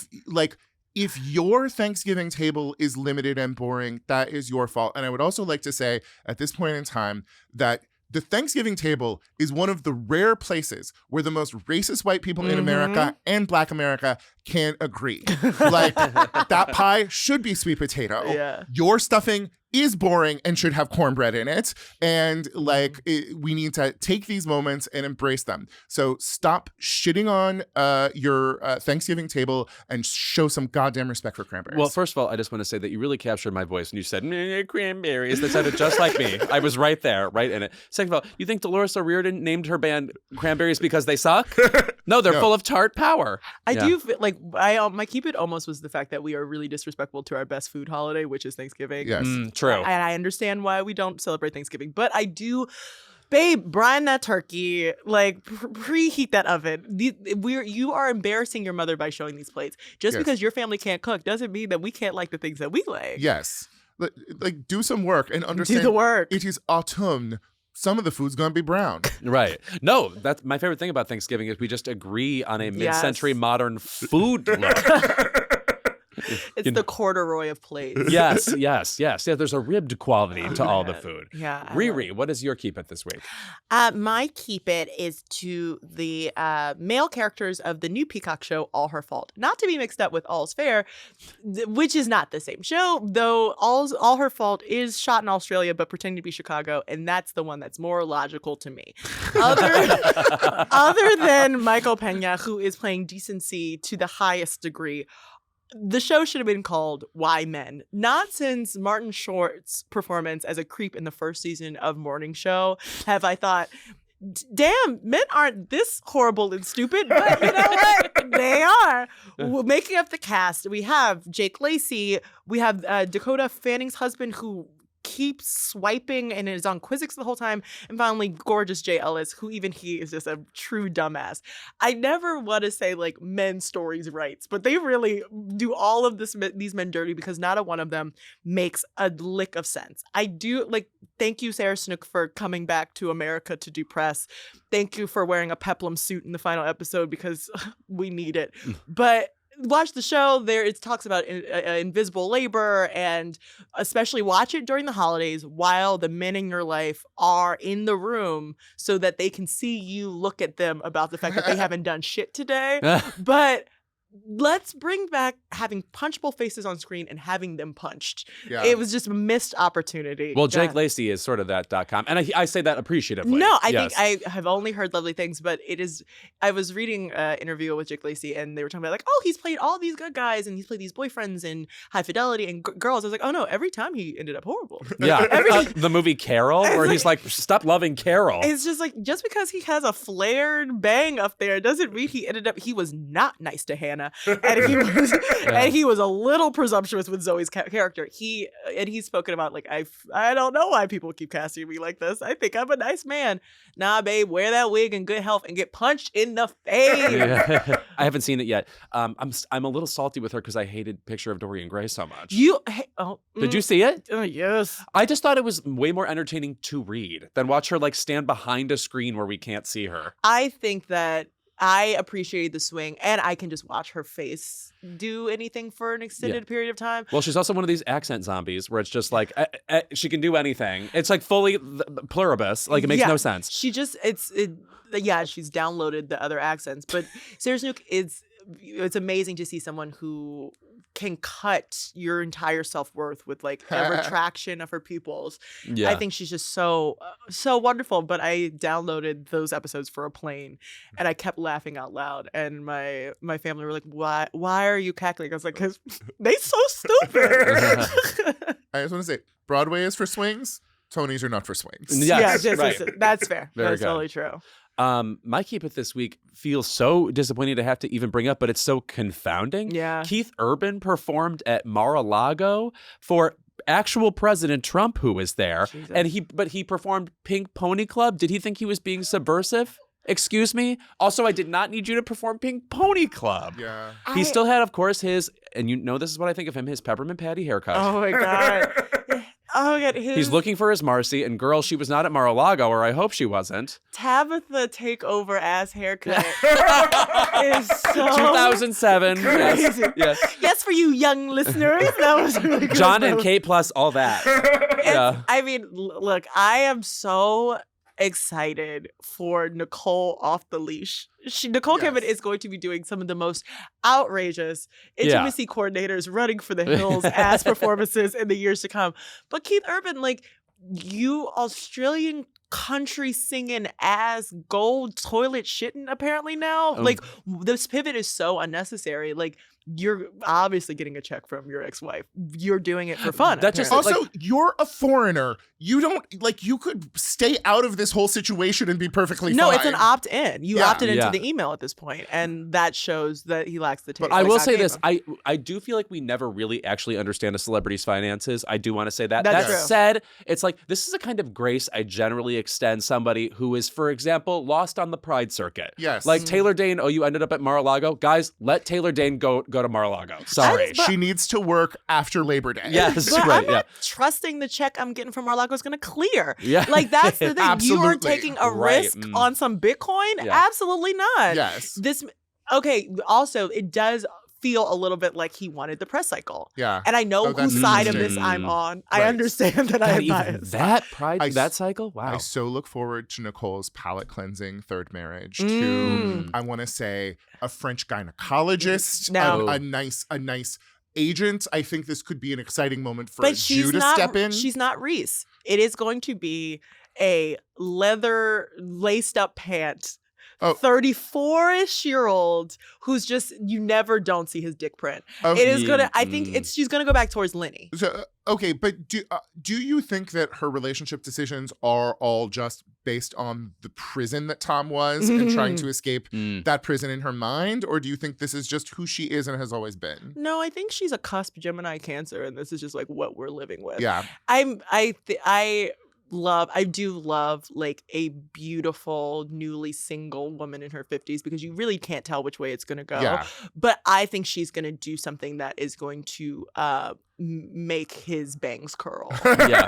if your Thanksgiving table is limited and boring, that is your fault. And I would also like to say at this point in time that the Thanksgiving table is one of the rare places where the most racist white people in America and Black America can agree. Like, that pie should be sweet potato. Yeah. Your stuffing is boring and should have cornbread in it. And we need to take these moments and embrace them. So stop shitting on your Thanksgiving table and show some goddamn respect for cranberries. Well, first of all, I just want to say that you really captured my voice when you said cranberries. That sounded just like me. I was right there, right in it. Second of all, you think Dolores O'Riordan named her band Cranberries because they suck? No, they're full of tart power. I do feel like my keep it almost was the fact that we are really disrespectful to our best food holiday, which is Thanksgiving. Yes. True. And I understand why we don't celebrate Thanksgiving, but I do. Babe, brine that turkey, like preheat that oven. You are embarrassing your mother by showing these plates. Just because your family can't cook doesn't mean that we can't like the things that we like. Yes. Like, do some work and understand. Do the work. It is autumn. Some of the food's gonna be brown. Right. No, that's my favorite thing about Thanksgiving is we just agree on a mid-century modern food look. It's the corduroy of plates. Yes. Yeah, there's a ribbed quality to all the food. Yeah. Rheeqrheeq, what is your keep it this week? My keep it is to the male characters of the new Peacock show, All Her Fault. Not to be mixed up with All's Fair, which is not the same show, though All Her Fault is shot in Australia but pretending to be Chicago, and that's the one that's more logical to me. Other than Michael Pena, who is playing decency to the highest degree, the show should have been called Why Men. Not since Martin Short's performance as a creep in the first season of Morning Show have I thought, damn, men aren't this horrible and stupid, but you know what? They are. Making up the cast, we have Jake Lacey, we have Dakota Fanning's husband who keeps swiping and is on Quizzix the whole time, and finally gorgeous Jay Ellis, who even he is just a true dumbass. I never want to say like men's stories rights, but they really do all of these men dirty because not a one of them makes a lick of sense. I do thank you, Sarah Snook, for coming back to America to do press. Thank you for wearing a peplum suit in the final episode because we need it. But watch the show. There it talks about invisible labor, and especially watch it during the holidays while the men in your life are in the room so that they can see you look at them about the fact that they haven't done shit today. But let's bring back having punchable faces on screen and having them punched. Yeah. It was just a missed opportunity. Well, Jake Lacey is sort of that.com. And I say that appreciatively. No, I think I have only heard lovely things, but it is, I was reading an interview with Jake Lacey and they were talking about he's played all these good guys and he's played these boyfriends in High Fidelity and girls. I was like, oh no, every time he ended up horrible. Yeah. The movie Carol, where he's like, stop loving Carol. It's just just because he has a flared bang up there doesn't mean he was not nice to Hannah. And he was a little presumptuous with Zoe's character. He's spoken about I don't know why people keep casting me like this. I think I'm a nice man. Nah, babe, wear that wig in good health and get punched in the face. Yeah. I haven't seen it yet. I'm a little salty with her because I hated Picture of Dorian Gray so much. Did you see it? Yes. I just thought it was way more entertaining to read than watch her stand behind a screen where we can't see her. I think that I appreciated the swing, and I can just watch her face do anything for an extended period of time. Well, she's also one of these accent zombies where it's just like she can do anything. It's like fully pluribus. Like it makes no sense. She just she's downloaded the other accents, but Sarah Snook it's amazing to see someone who can cut your entire self-worth with like a retraction of her pupils. Yeah. I think she's just so wonderful. But I downloaded those episodes for a plane and I kept laughing out loud. And my family were like, why are you cackling? I was like, because they so stupid. I just want to say, Broadway is for swings. Tonys are not for swings. Yes, right. That's fair. That's totally true. My Keep It this week feels so disappointing to have to even bring up, but it's so confounding. Yeah. Keith Urban performed at Mar-a-Lago for actual President Trump, who was there. Jesus. And he performed Pink Pony Club. Did he think he was being subversive? Excuse me? Also, I did not need you to perform Pink Pony Club. Yeah. He still had, of course, his, and you know this is what I think of him, his Peppermint Patty haircut. Oh my God. Oh my God. He's looking for his Marcy, and girl, she was not at Mar-a-Lago, or I hope she wasn't. Tabitha takeover ass haircut is so 2007. crazy. Yes, for you young listeners, that was really good. John and Kate plus all that. Yeah. I mean, look, I am so excited for Nicole off the leash. Nicole Kidman is going to be doing some of the most outrageous intimacy coordinators running for the hills ass performances in the years to come. But Keith Urban, like, you Australian country singing ass gold toilet shitting apparently now. Like, this pivot is so unnecessary. Like, you're obviously getting a check from your ex-wife. You're doing it for fun. That just also, you're a foreigner. You don't you could stay out of this whole situation and be perfectly fine. No, it's an opt-in. You opted into the email at this point, and that shows that he lacks the taste. But I will say this: I do feel like we never really actually understand a celebrity's finances. I do want to say that. That said, it's like this is a kind of grace I generally extend somebody who is, for example, lost on the Pride circuit. Yes, like Taylor Dayne. Oh, you ended up at Mar-a-Lago, guys. Let Taylor Dayne go to Mar-a-Lago. Sorry, she needs to work after Labor Day. Yes, but right. I'm not trusting the check I'm getting from Mar-a-Lago is going to clear. Yeah, like that's the thing. Absolutely. You are taking a risk on some Bitcoin. Yeah. Absolutely not. Yes. Also, it does feel a little bit like he wanted the press cycle. Yeah. And I know whose side of this I'm on. Right. I understand that I am biased. That cycle? Wow. I so look forward to Nicole's palate cleansing third marriage to, I want to say, a French gynecologist, a nice agent. I think this could be an exciting moment for Jew to step in. She's not Reese. It is going to be a leather laced up pant 34-ish-year-old who's just, you never don't see his dick print. It is gonna, I think she's gonna go back towards Lenny. So, okay, but do you think that her relationship decisions are all just based on the prison that Tom was and trying to escape that prison in her mind? Or do you think this is just who she is and has always been? No, I think she's a cusp Gemini Cancer, and this is just like what we're living with. Yeah. I do love like a beautiful newly single woman in her 50s, because you really can't tell which way it's going to go. Yeah. But I think she's going to do something that is going to make his bangs curl. Yeah.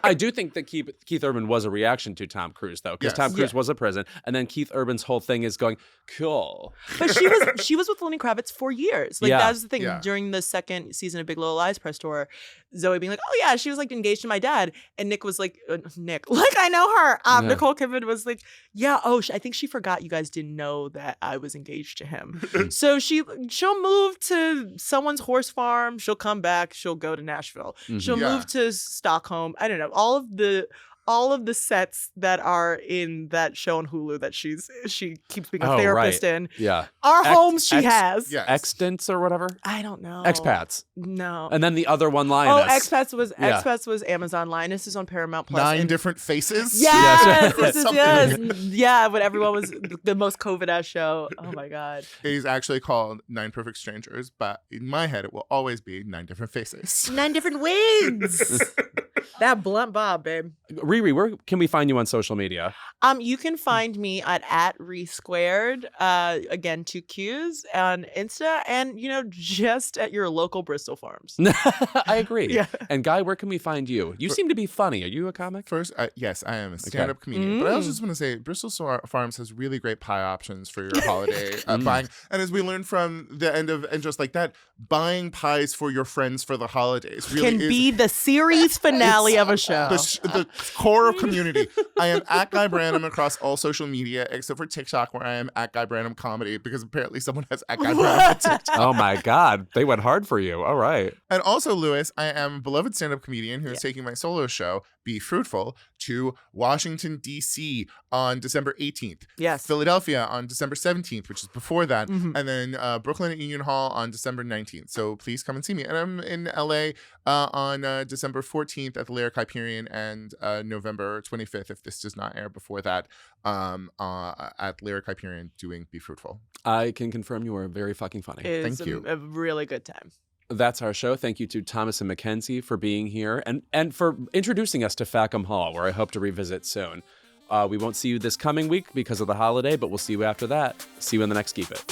I do think that Keith Urban was a reaction to Tom Cruise, though, because Tom Cruise was a prison, and then Keith Urban's whole thing is going, cool. But she was with Lenny Kravitz for years. Like that was the thing. Yeah. During the second season of Big Little Lies press tour, Zoe being like, "Oh yeah, she was like engaged to my dad," and Nick was like, "Nick, like I know her." Nicole Kidman was like, "Yeah, I think she forgot you guys didn't know that I was engaged to him." So she'll move to someone's horse farm. She'll come back. She'll go to Nashville. She'll move to Stockholm. I don't know. All of the sets that are in that show on Hulu that she keeps being a therapist in. Yeah. Are homes she has. Yes. Extents or whatever? I don't know. Expats. No. And then the other one, Lioness. Expats was Amazon. Lioness is on Paramount Plus. 9 different faces? Yes. Yes. Yeah, but everyone was the most COVID-ass show. Oh my God. It is actually called 9 Perfect Strangers, but in my head it will always be 9 different faces. 9 different wigs. That blunt bob, babe. Rheeqrheeq, where can we find you on social media? You can find me at Rheeqrheeq, again, 2 Qs on Insta, and, just at your local Bristol Farms. I agree. Yeah. And Guy, where can we find you? You seem to be funny. Are you a comic? First, yes, I am a stand-up comedian. But I also just want to say, Bristol Farms has really great pie options for your holiday buying. And as we learned from the end of And Just Like That, buying pies for your friends for the holidays really Can be the series finale of a show. the core of community. I am at Guy Branum across all social media except for TikTok, where I am at Guy Branum Comedy, because apparently someone has at Guy Branum on TikTok. Oh my God. They went hard for you. All right. And also, Lewis, I am a beloved stand-up comedian who is taking my solo show, Be Fruitful, to Washington, D.C. on December 18th. Yes. Philadelphia on December 17th, which is before that. And then Brooklyn at Union Hall on December 19th. So please come and see me. And I'm in L.A. On December 14th at the Lyric Hyperion, and November 25th, if this does not air before that, at Lyric Hyperion doing Be Fruitful. I can confirm you are very fucking funny. Thank you. A really good time. That's our show. Thank you to Thomasin McKenzie for being here and for introducing us to Fackham Hall, where I hope to revisit soon. We won't see you this coming week because of the holiday, but we'll see you after that. See you in the next Keep It.